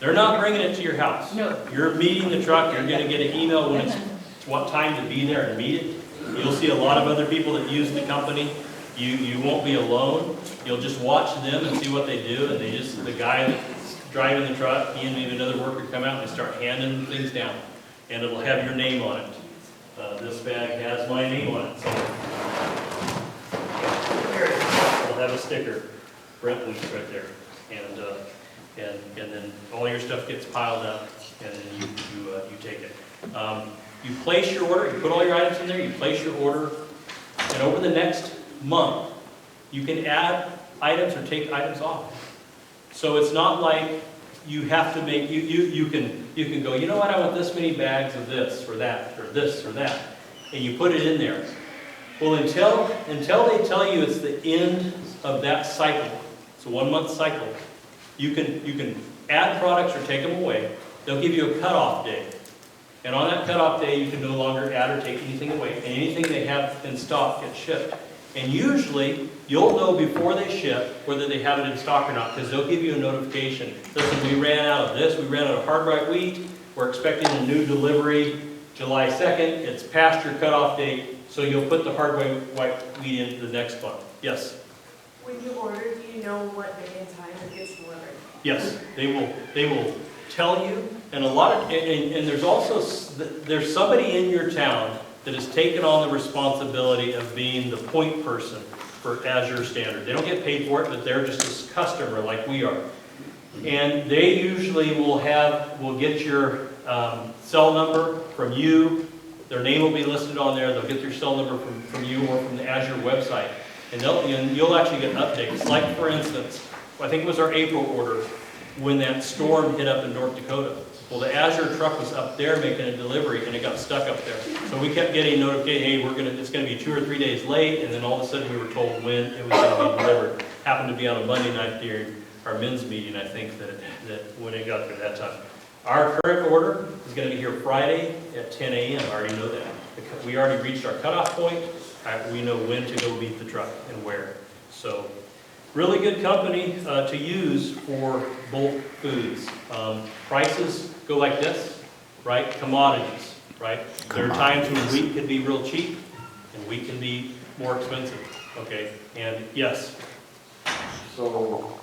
A: They're not bringing it to your house.
G: No.
A: You're meeting the truck. You're going to get an email when it's what time to be there and meet it. You'll see a lot of other people that use the company. You won't be alone. You'll just watch them and see what they do, and the guy that's driving the truck, he and maybe another worker come out and they start handing things down, and it'll have your name on it. This bag has my name on it, so it'll have a sticker, Brent Weeks right there, and then all your stuff gets piled up, and then you take it. You place your order. You put all your items in there. You place your order, and over the next month, you can add items or take items off. So it's not like you have to make, you can go, you know what, I want this many bags of this or that, or this or that, and you put it in there. Well, until they tell you it's the end of that cycle, it's a 1 month cycle, you can add products or take them away. They'll give you a cutoff day. And on that cutoff day, you can no longer add or take anything away. And anything they have in stock gets shipped. And usually, you'll know before they ship whether they have it in stock or not, because they'll give you a notification. Listen, we ran out of this, we ran out of hard white wheat, we're expecting a new delivery July 2nd, it's past your cutoff date, so you'll put the hard white wheat into the next month. Yes?
K: When you order, do you know what day and time it gets delivered?
A: Yes, they will tell you, and there's also, there's somebody in your town that has taken on the responsibility of being the point person for Azure Standard. They don't get paid for it, but they're just a customer like we are. And they usually will get your cell number from you. Their name will be listed on there. They'll get your cell number from you or from the Azure website. And you'll actually get updates. Like, for instance, I think it was our April order. when that storm hit up in North Dakota. Well, the Azure truck was up there making a delivery and it got stuck up there. So we kept getting notification, hey, it's gonna be 2 or 3 days late, and then all of a sudden we were told when it was gonna be delivered. Happened to be on a Monday night during our men's meeting, I think, that when it got there that time. Our current order is gonna be here Friday at 10 a.m., I already know that. We already reached our cutoff point, we know when to go meet the truck and where. So, really good company to use for bulk foods. Prices go like this, right? Commodities, right? There are times when wheat can be real cheap and wheat can be more expensive, okay? And yes,
L: So,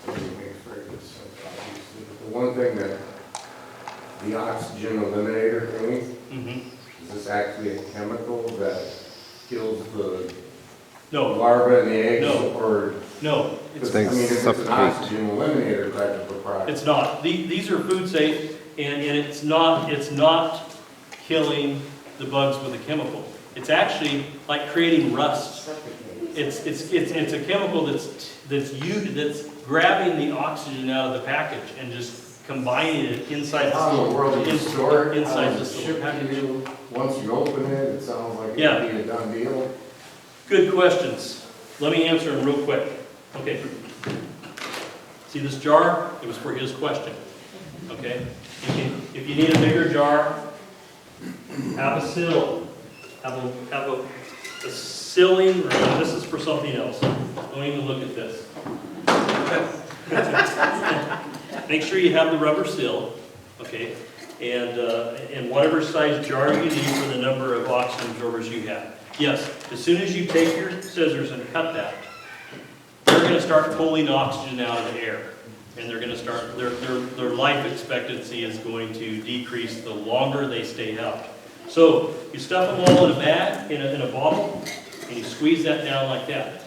L: let me make sure I get this obviously. The one thing that the oxygen eliminator thing, is this actually a chemical that kills the
A: no,
L: larvae and the eggs?
A: No.
L: Or,
A: no,
L: I mean, if it's an oxygen eliminator type of a product.
A: it's not. These are food safe, and it's not killing the bugs with a chemical. It's actually like creating rust. It's a chemical that's grabbing the oxygen out of the package and just combining it inside
L: How in the world do you store it?
A: inside
L: How
A: this
L: does it
A: little
L: ship to
A: package.
L: you? Once you open it, it sounds like
A: Yeah.
L: it'd be a done deal.
A: Good questions. Let me answer them real quick. Okay. See this jar? It was for his question. Okay? If you need a bigger jar, have a sill. Have a silling room. This is for something else. Don't even look at this. Make sure you have the rubber sill, okay? And whatever size jar you need for the number of oxygen absorbers you have. Yes, as soon as you take your scissors and cut that, they're going to start pulling oxygen out of the air. And they're going to start, their life expectancy is going to decrease the longer they stay out. So you stuff them all in a bag, in a bottle, and you squeeze that down like that.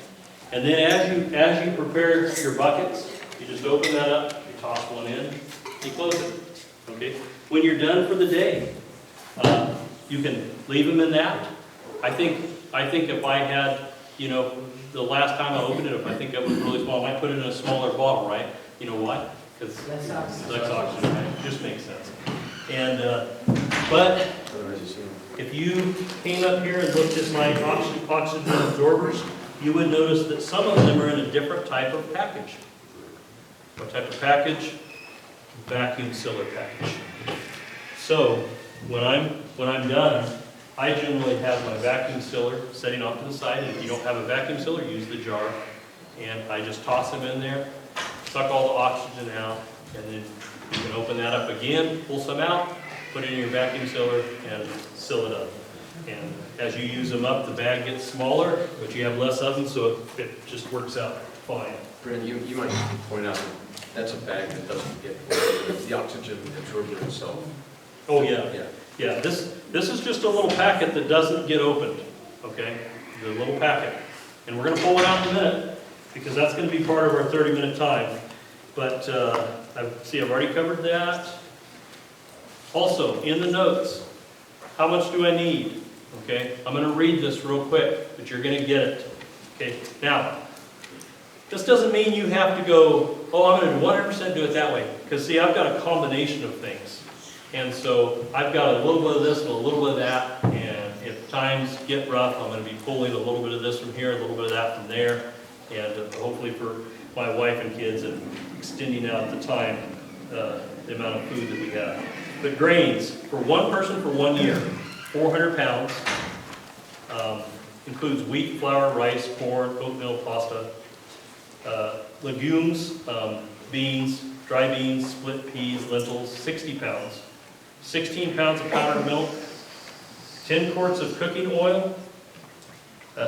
A: And then as you prepare your buckets, you just open that up, you toss one in, you close it. Okay? When you're done for the day, you can leave them in that. I think if I had, the last time I opened it, I think it was really small, I might put it in a smaller bottle, right? You know why? Because
C: Less oxygen.
A: less oxygen, right? Just makes sense. And, but if you came up here and looked at my oxygen absorbers, you would notice that some of them are in a different type of package. What type of package? Vacuum sealer package. So when I'm done, I generally have my vacuum sealer setting off to the side. And if you don't have a vacuum sealer, use the jar. And I just toss them in there, suck all the oxygen out, and then you can open that up again, pull some out, put it in your vacuum sealer, and seal it up. And as you use them up, the bag gets smaller, but you have less of them, so it just works out fine.
J: Brandon, you might point out that that's a bag that doesn't get the oxygen absorber itself.
A: Oh, yeah.
J: Yeah.
A: Yeah, this is just a little packet that doesn't get opened, okay? The little packet. And we're going to pull it out in a minute, because that's going to be part of our 30-minute time. But I've already covered that. Also, in the notes, how much do I need? Okay, I'm going to read this real quick, but you're going to get it. Okay, now, this doesn't mean you have to go, oh, I'm going to 100% do it that way. Because see, I've got a combination of things. And so I've got a little bit of this and a little bit of that. And if times get rough, I'm going to be pulling a little bit of this from here, a little bit of that from there. And hopefully for my wife and kids and extending out the time, the amount of food that we have. But grains, for one person for 1 year, 400 pounds, includes wheat, flour, rice, corn, oatmeal, pasta, legumes, beans, dry beans, split peas, lentils, 60 pounds, 16 pounds of powdered milk, 10 quarts of cooking oil,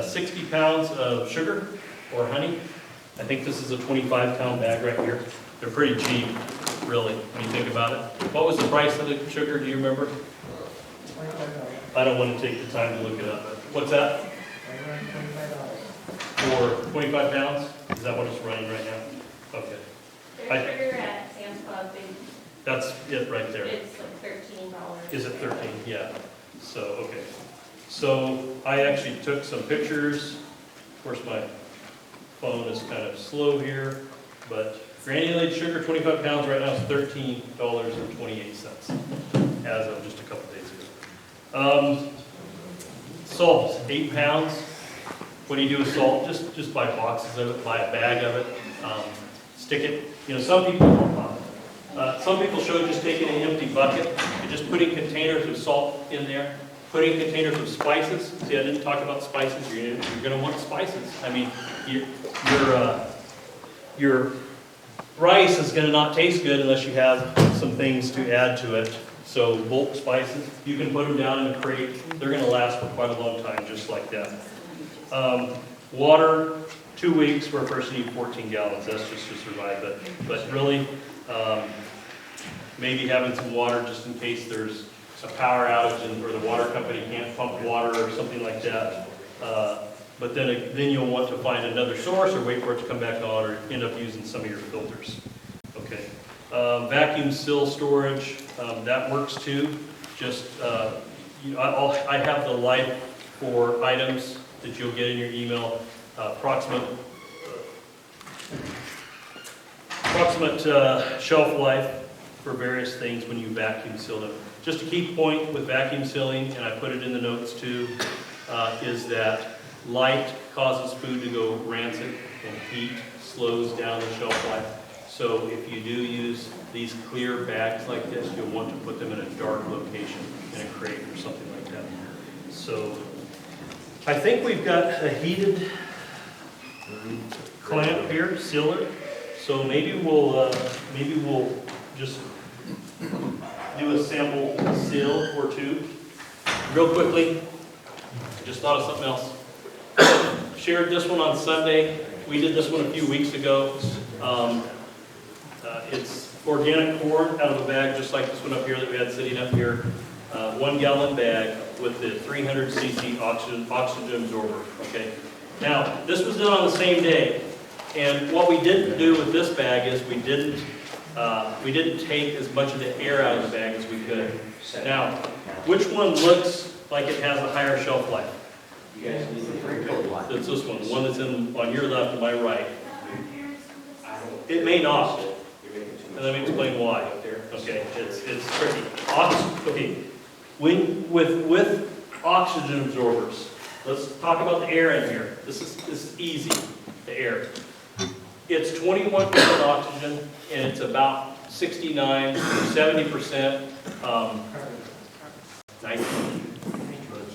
A: 60 pounds of sugar or honey. I think this is a 25-pound bag right here. They're pretty cheap, really, when you think about it. What was the price of the sugar, do you remember? I don't want to take the time to look it up. What's that? For 25 pounds? Is that what it's running right now? Okay.
F: Their sugar at Sam's Club,
A: That's it right there.
F: it's like $13.
A: Is it 13? Yeah. So, okay. So I actually took some pictures. Of course, my phone is kind of slow here, but Granulated sugar, 25 pounds, right now is $13.28, as of just a couple days ago. Salt, 8 pounds. What do you do with salt? Just buy boxes of it, buy a bag of it, stick it. You know, some people show just taking an empty bucket and just putting containers of salt in there, putting containers of spices. See, I didn't talk about spices. You're going to want spices. I mean, your rice is going to not taste good unless you have some things to add to it. So bulk spices, you can put them down in a crate. They're going to last for quite a long time, just like that. Water, 2 weeks for a person needs 14 gallons. That's just to survive. But really, maybe having some water just in case there's a power outage or the water company can't pump water or something like that. But then you'll want to find another source or wait for it to come back on or end up using some of your filters. Okay. Vacuum seal storage, that works too. Just, I have the life for items that you'll get in your email, approximate shelf life for various things when you vacuum seal them. Just a key point with vacuum sealing, and I put it in the notes too, is that light causes food to go rancid and heat slows down the shelf life. So if you do use these clear bags like this, you'll want to put them in a dark location, in a crate or something like that. So I think we've got a heated clamp here, sealer. So maybe we'll just do a sample seal or two. Real quickly, I just thought of something else. Shared this one on Sunday. We did this one a few weeks ago. It's organic corn out of a bag just like this one up here that we had sitting up here. 1 gallon bag with the 300 cc oxygen absorber. Okay. Now, this was done on the same day. And what we didn't do with this bag is we didn't take as much of the air out of the bag as we could. Now, which one looks like it has a higher shelf life? That's this one, the one that's on your left and my right. It may not. And let me explain why. Okay, it's tricky. Okay, with oxygen absorbers, let's talk about the air in here. This is easy. The air. It's 21% oxygen and it's about 69 to 70%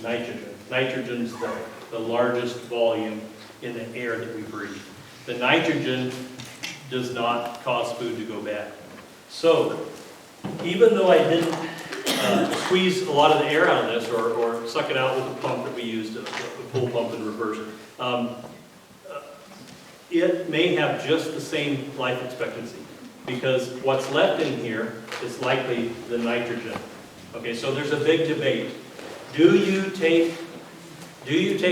A: nitrogen. Nitrogen's the largest volume in the air that we breathe. The nitrogen does not cause food to go bad. So, even though I didn't squeeze a lot of the air out of this or suck it out with the pump that we used, the pull pump in reverse, it may have just the same life expectancy because what's left in here is likely the nitrogen. Okay, so there's a big debate. Do you take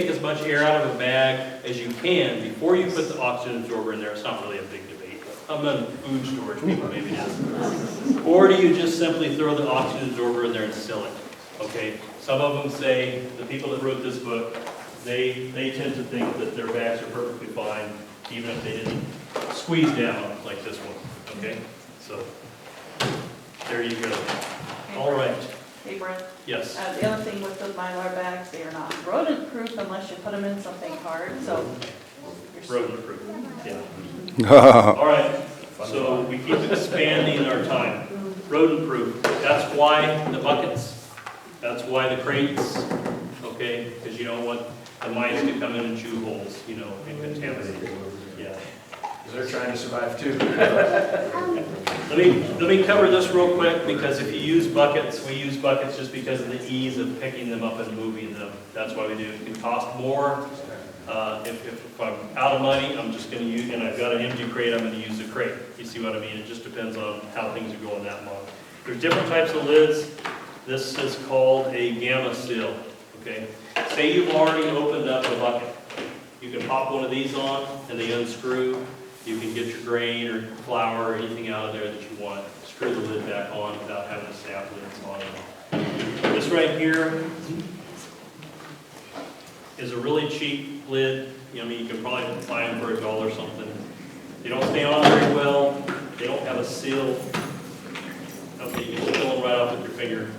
A: as much air out of a bag as you can before you put the oxygen absorber in there? It's not really a big debate. Among food storage people, maybe it is. Or do you just simply throw the oxygen absorber in there and seal it? Okay, some of them say, the people that wrote this book, they tend to think that their bags are perfectly fine, even if they didn't squeeze down like this one. Okay, so there you go. All right.
G: Hey, Brent.
A: Yes.
G: The other thing with the Mylar bags, they are not rodent-proof unless you put them in something hard, so.
A: Rodent-proof, yeah. All right, so we keep expanding our time. Rodent-proof, that's why the buckets, that's why the crates, okay? Because you don't want the mice to come in and chew holes, you know, and contaminate. Yeah.
J: Because they're trying to survive too.
A: Let me cover this real quick because if you use buckets, we use buckets just because of the ease of picking them up and moving them. That's why we do. It can cost more. If I'm out of money, I'm just going to use, and I've got an empty crate, I'm going to use a crate. You see what I mean? It just depends on how things are going that month. There's different types of lids. This is called a gamma seal. Okay. Say you've already opened up a bucket. You can pop one of these on and they unscrew. You can get your grain or flour or anything out of there that you want. Screw the lid back on without having to snap lids on. This right here is a really cheap lid. I mean, you can probably buy them for $1 or something. They don't stay on very well, they don't have a seal. Okay, you can peel them right off with your finger,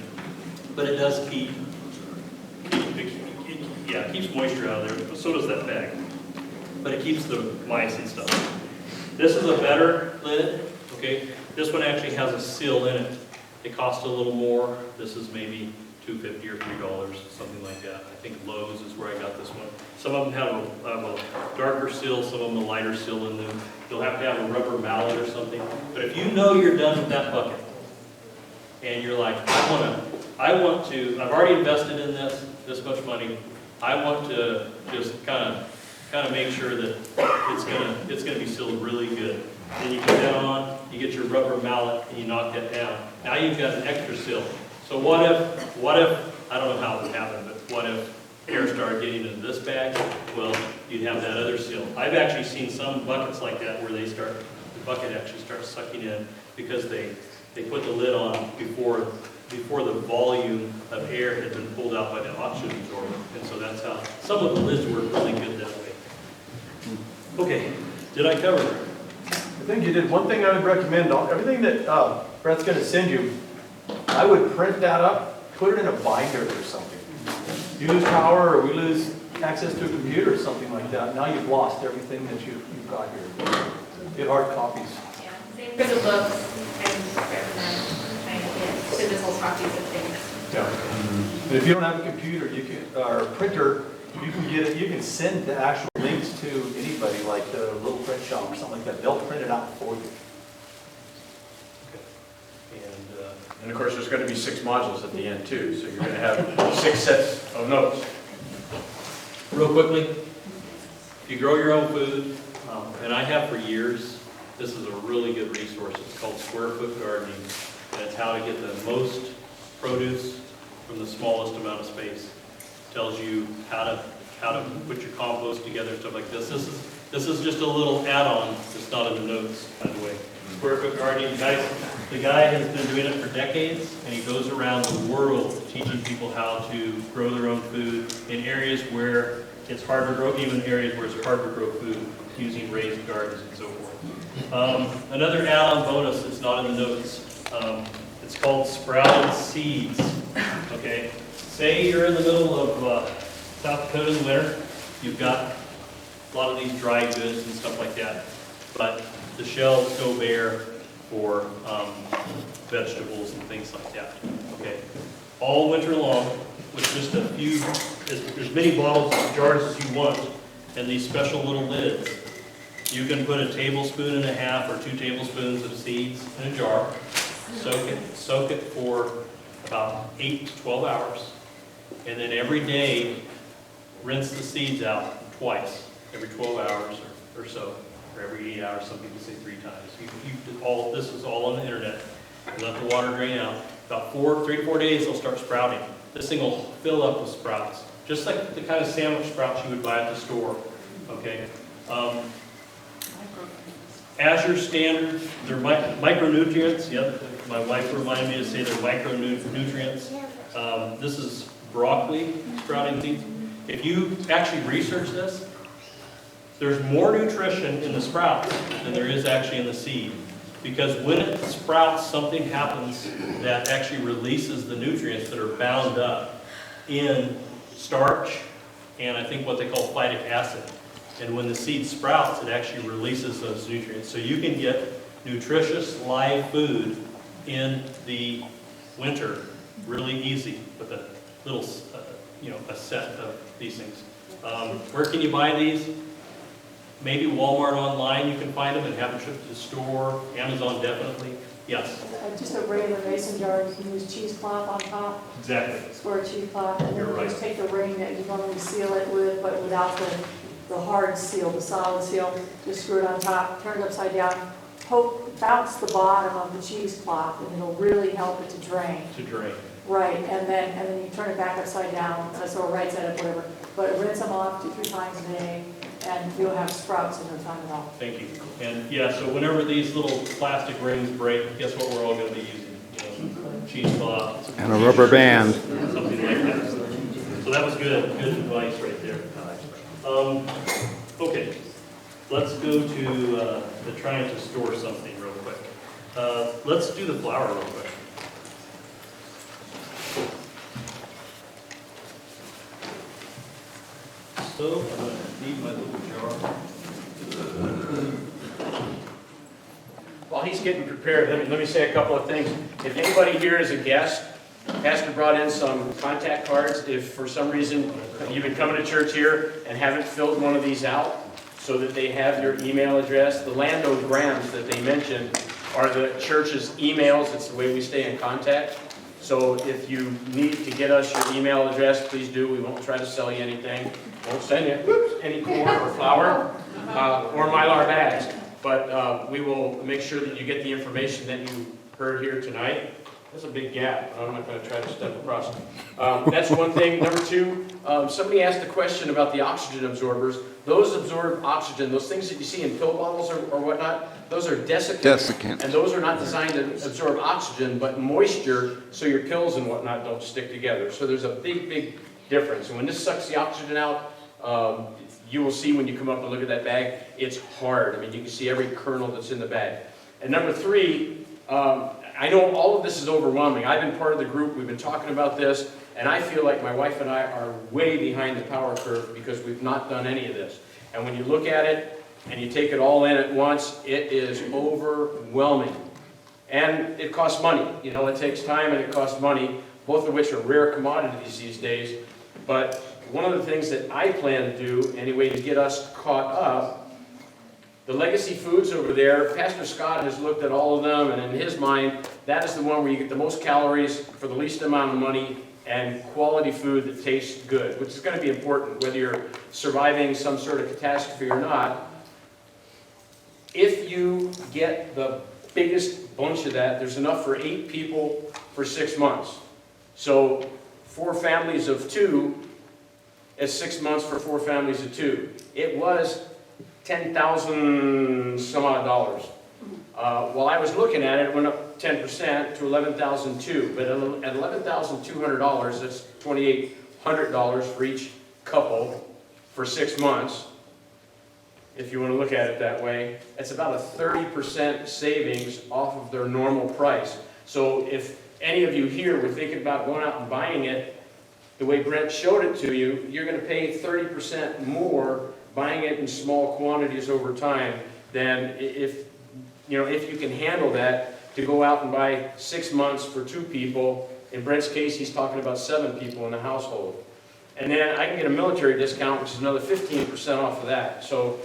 A: but it does keep, it keeps moisture out of there, but so does that bag. But it keeps the mice and stuff. This is a better lid, okay? This one actually has a seal in it. It costs a little more. This is maybe $2.50 or $3, something like that. I think Lowe's is where I got this one. Some of them have a darker seal, some of them a lighter seal in them. You'll have to have a rubber mallet or something. But if you know you're done with that bucket, and you're like, I've already invested in this much money. I want to just kind of make sure that it's gonna be sealed really good. Then you put that on, you get your rubber mallet, and you knock that down. Now you've got an extra seal. So what if, I don't know how it would happen, but what if air started getting into this bag? Well, you'd have that other seal. I've actually seen some buckets like that where the bucket actually starts sucking in because they put the lid on before the volume of air had been pulled out by the oxygen absorber. And so that's how some of the lids work really good that way. Okay, did I cover it?
M: I think you did. One thing I would recommend, everything that Brett's going to send you, I would print that up, put it in a binder or something. You lose power or we lose access to a computer or something like that, now you've lost everything that you've got here. Get hard copies.
F: Yeah, same for the books, I recommend trying to get physical copies of things.
M: Yeah. And if you don't have a computer, or a printer, you can get it. You can send the actual links to anybody, like the little print shop or something like that. They'll print it out for you.
J: And of course, there's going to be 6 modules at the end too, so you're going to have 6 sets of notes.
A: Real quickly, if you grow your own food, and I have for years, this is a really good resource. It's called Square Foot Gardening, and it's how to get the most produce from the smallest amount of space. It tells you how to put your compost together, stuff like this. This is just a little add-on. It's not in the notes, by the way. Square Foot Gardening, guys. The guy has been doing it for decades, and he goes around the world teaching people how to grow their own food in areas where it's hard to grow, even areas where it's hard to grow food, using raised gardens and so forth. Another add-on bonus that's not in the notes, it's called sprouted seeds. Okay, say you're in the middle of South Dakota in the winter, you've got a lot of these dry goods and stuff like that, but the shelves go bare for vegetables and things like that. Okay, all winter long, with just a few, as many bottles and jars as you want, and these special little lids. You can put a tablespoon and a half or 2 tablespoons of seeds in a jar, soak it for about 8 to 12 hours, and then every day rinse the seeds out twice, every 12 hours or so. Or every 8 hours, some people say 3 times. This is all on the internet. You let the water drain out. About 3 to 4 days, they'll start sprouting. This thing will fill up with sprouts, just like the kind of sandwich sprouts you would buy at the store. Okay. Azure Standard, they're micronutrients. Yep, my wife reminded me to say they're micronutrients. This is broccoli sprouting seeds. If you actually research this, there's more nutrition in the sprouts than there is actually in the seed. Because when it sprouts, something happens that actually releases the nutrients that are bound up in starch and I think what they call phytic acid. And when the seed sprouts, it actually releases those nutrients. So you can get nutritious live food in the winter really easy with a little, a set of these things. Where can you buy these? Maybe Walmart online, you can find them and have them shipped to the store. Amazon, definitely. Yes?
B: Just a regular mason jar, you can use cheesecloth on top.
A: Exactly.
B: Square cheesecloth, and then
A: You're
B: you
A: right.
B: just take the ring that you normally seal it with, but without the hard seal, the solid seal. Just screw it on top, turn it upside down, bounce the bottom of the cheesecloth, and it'll really help it to drain.
A: To drain.
B: Right, and then you turn it back upside down, so right side up, whatever. But rinse them off 2-3 times a day, and you'll have sprouts in no time at all.
A: Thank you. And yeah, so whenever these little plastic rings break, guess what we're all going to be using? Cheesecloth.
N: And a rubber band.
A: Something like that. So that was good advice right there. Okay. let's go to the trying to store something real quick. Let's do the flour real quick. So I'm going to need my little jar.
J: While he's getting prepared, let me say a couple of things. If anybody here is a guest, Pastor brought in some contact cards. If for some reason you've been coming to church here and haven't filled one of these out so that they have your email address, the landograms that they mentioned are the church's emails. It's the way we stay in contact. So if you need to get us your email address, please do. We won't try to sell you anything. Won't send you any corn or flour or Mylar bags. But we will make sure that you get the information that you heard here tonight. That's a big gap. I'm not going to try to step across it. That's one thing. Number two, somebody asked a question about the oxygen absorbers. Those absorb oxygen. Those things that you see in pill bottles or whatnot, those are desiccants. And those are not designed to absorb oxygen, but moisture, so your pills and whatnot don't stick together. So there's a big, big difference. And when this sucks the oxygen out, you will see when you come up and look at that bag, it's hard. I mean, you can see every kernel that's in the bag. And number three, I know all of this is overwhelming. I've been part of the group. We've been talking about this. And I feel like my wife and I are way behind the power curve because we've not done any of this. And when you look at it and you take it all in at once, it is overwhelming. And it costs money. You know, it takes time and it costs money, both of which are rare commodities these days. But one of the things that I plan to do, anyway, to get us caught up, the legacy foods over there, Pastor Scott has looked at all of them, and in his mind, that is the one where you get the most calories for the least amount of money and quality food that tastes good, which is going to be important whether you're surviving some sort of catastrophe or not. If you get the biggest bunch of that, there's enough for 8 people for 6 months. So 4 families of 2 is 6 months for 4 families of 2. It was $10,000 some odd dollars. While I was looking at it, it went up 10% to $11,200. But at $11,200, that's $2,800 for each couple for 6 months. If you want to look at it that way, it's about a 30% savings off of their normal price. So if any of you here were thinking about going out and buying it, the way Brent showed it to you, you're going to pay 30% more buying it in small quantities over time than if you can handle that, to go out and buy 6 months for 2 people. In Brent's case, he's talking about 7 people in the household. And then I can get a military discount, which is another 15% off of that. So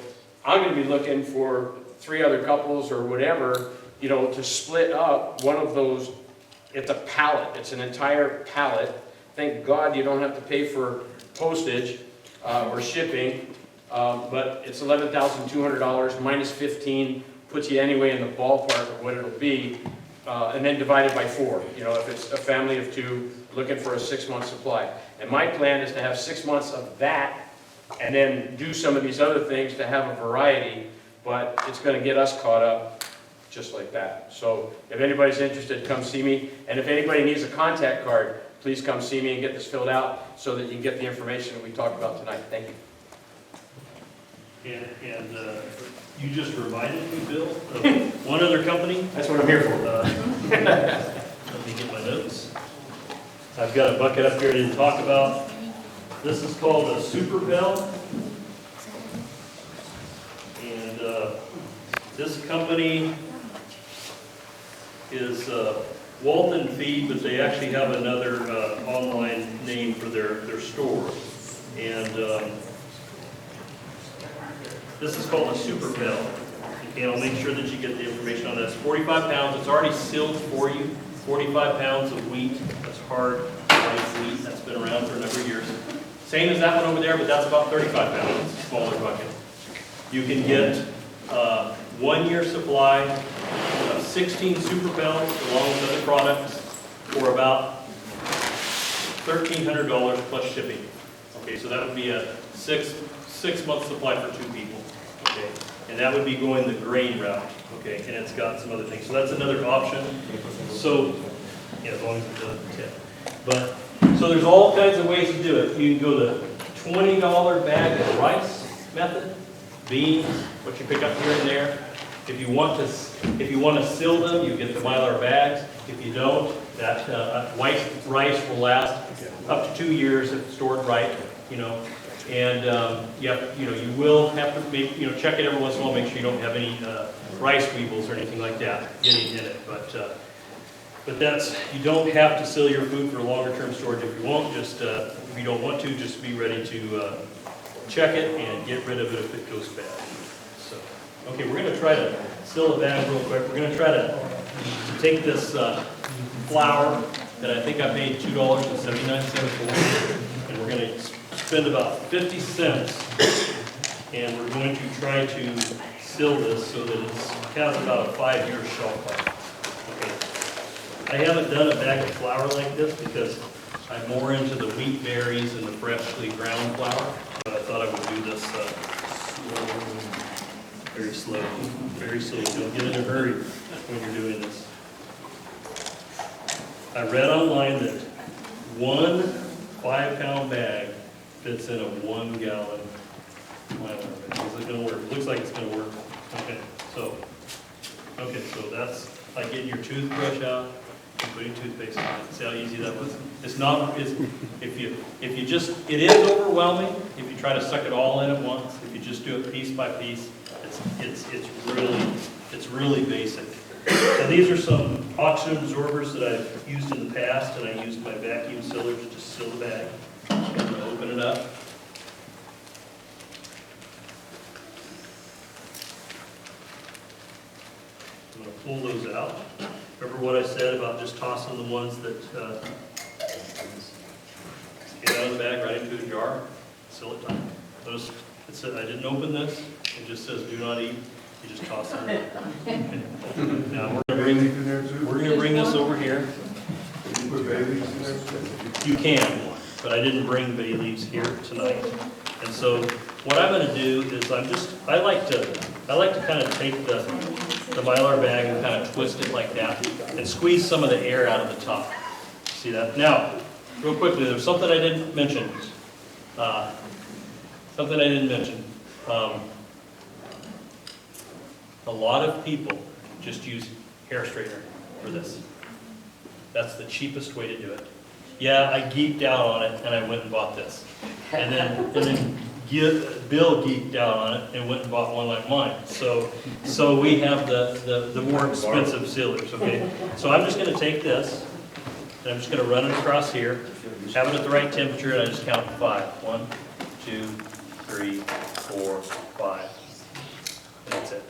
J: I'm going to be looking for 3 other couples or whatever, to split up one of those. It's a pallet. It's an entire pallet. Thank God you don't have to pay for postage or shipping. But it's $11,200 minus 15 puts you anyway in the ballpark of what it'll be, and then divided by 4. If it's a family of 2 looking for a 6-month supply. And my plan is to have 6 months of that, and then do some of these other things to have a variety. But it's going to get us caught up just like that. So if anybody's interested, come see me. And if anybody needs a contact card, please come see me and get this filled out so that you can get the information that we talked about tonight. Thank you.
A: And you just reminded me, Bill, of one other company.
J: That's what I'm here for.
A: Let me get my notes. I've got a bucket up here I didn't talk about. This is called a Super Bell. And this company is Walton Feed, but they actually have another online name for their store. And this is called a Super Bell. Okay, I'll make sure that you get the information on that. It's 45 pounds. It's already sealed for you. 45 pounds of wheat. That's hard, white wheat. That's been around for a number of years. Same as that one over there, but that's about 35 pounds. It's a smaller bucket. You can get 1 year supply of 16 Super Bells along with other products for about $1,300 plus shipping. Okay, so that would be a six-month supply for 2 people. Okay, and that would be going the grain route. Okay, and it's got some other things. So that's another option. So, yeah, as long as it doesn't tip. But so there's all kinds of ways to do it. You can go the $20 bag of rice method. beans, what you pick up here and there. If you want to seal them, you get the Mylar bags. If you don't, that white rice will last up to 2 years if stored right, you know. And you will have to check it every once in a while, make sure you don't have any rice weevils or anything like that getting in it. But that's, you don't have to seal your food for longer term storage if you won't. Just if you don't want to, just be ready to check it and get rid of it if it goes bad. So, okay, we're going to try to seal the bag real quick. We're going to try to take this flour that I think I paid $2.79 for, and we're going to spend about 50 cents, and we're going to try to seal this so that it has about a 5-year shelf life. I haven't done a bag of flour like this because I'm more into the wheat berries and the freshly ground flour, but I thought I would do this slow, very slowly. Don't get in a hurry when you're doing this. I read online that 1 5-pound bag fits in a 1 gallon Mylar bag. Is it going to work? It looks like it's going to work. Okay, so that's like getting your toothbrush out. Putting toothpaste on it. See how easy that was? It's not. If you just, it is overwhelming if you try to suck it all in at once. If you just do it piece by piece, it's really basic. So these are some oxygen absorbers that I've used in the past, and I used my vacuum sealers to seal the bag. I'm going to open it up. I'm going to pull those out. Remember what I said about just tossing the ones that get out of the bag right into a jar, seal it tight. Notice it said I didn't open this. It just says do not eat. You just toss it in. Now we're going to bring this over here. You can, but I didn't bring bay leaves here tonight. And so what I'm going to do is I like to kind of take the Mylar bag and kind of twist it like that and squeeze some of the air out of the top. See that? Now, real quickly, there's something I didn't mention. A lot of people just use hair straightener for this. That's the cheapest way to do it. Yeah, I geeked out on it and I went and bought this. And then Bill geeked out on it and went and bought one like mine. So we have the more expensive sealers, okay? So I'm just going to take this, and I'm just going to run it across here, have it at the right temperature, and I just count to 5. 1, 2, 3, 4, 5. And that's it.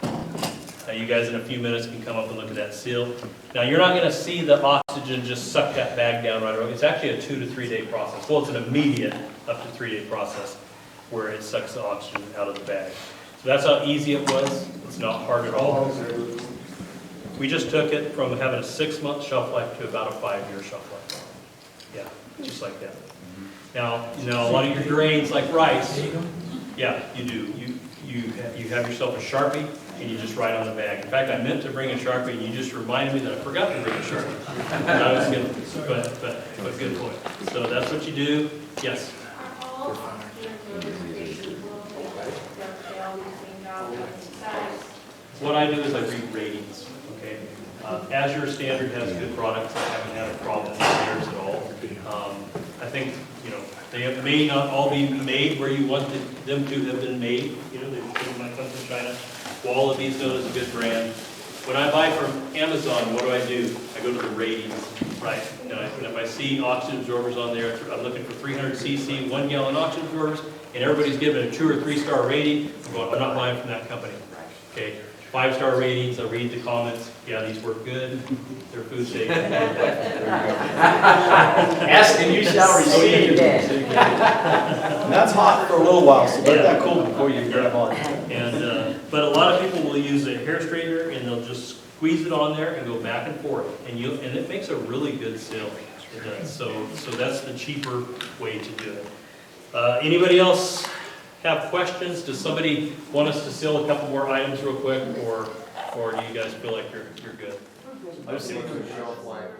A: Now you guys in a few minutes can come up and look at that seal. Now you're not going to see the oxygen just suck that bag down right away. It's actually a 2 to 3 day process. Well, it's an immediate up to 3 day process where it sucks the oxygen out of the bag. So that's how easy it was. It's not hard at all. We just took it from having a 6-month shelf life to about a 5-year shelf life. Yeah, just like that. Now, a lot of your grains like rice, yeah, you do. You have yourself a Sharpie and you just write on the bag. In fact, I meant to bring a Sharpie and you just reminded me that I forgot to bring a Sharpie. I was gonna, but good point. So that's what you do. Yes? What I do is I read ratings, okay? Azure Standard has good products. I haven't had a problem with theirs at all. I think, they may not all be made where you want them to have been made. They might come from China. Wallaby's known as a good brand. When I buy from Amazon, what do? I go to the ratings, right? And if I see oxygen absorbers on there, I'm looking for 300 cc, 1 gallon oxygen absorbers, and everybody's given a 2 or 3 star rating, I'm not buying from that company. Okay, 5-star ratings, I read the comments, yeah, these work good, they're food safe.
J: Ask and you shall receive.
M: That's hot for a little while, so let that cool before you grab on.
A: But a lot of people will use a hair straightener and they'll just squeeze it on there and go back and forth, and it makes a really good seal. It does. So that's the cheaper way to do it. Anybody else have questions? Does somebody want us to seal a couple more items real quick, or do you guys feel like you're good?
L: I've seen the shelf life.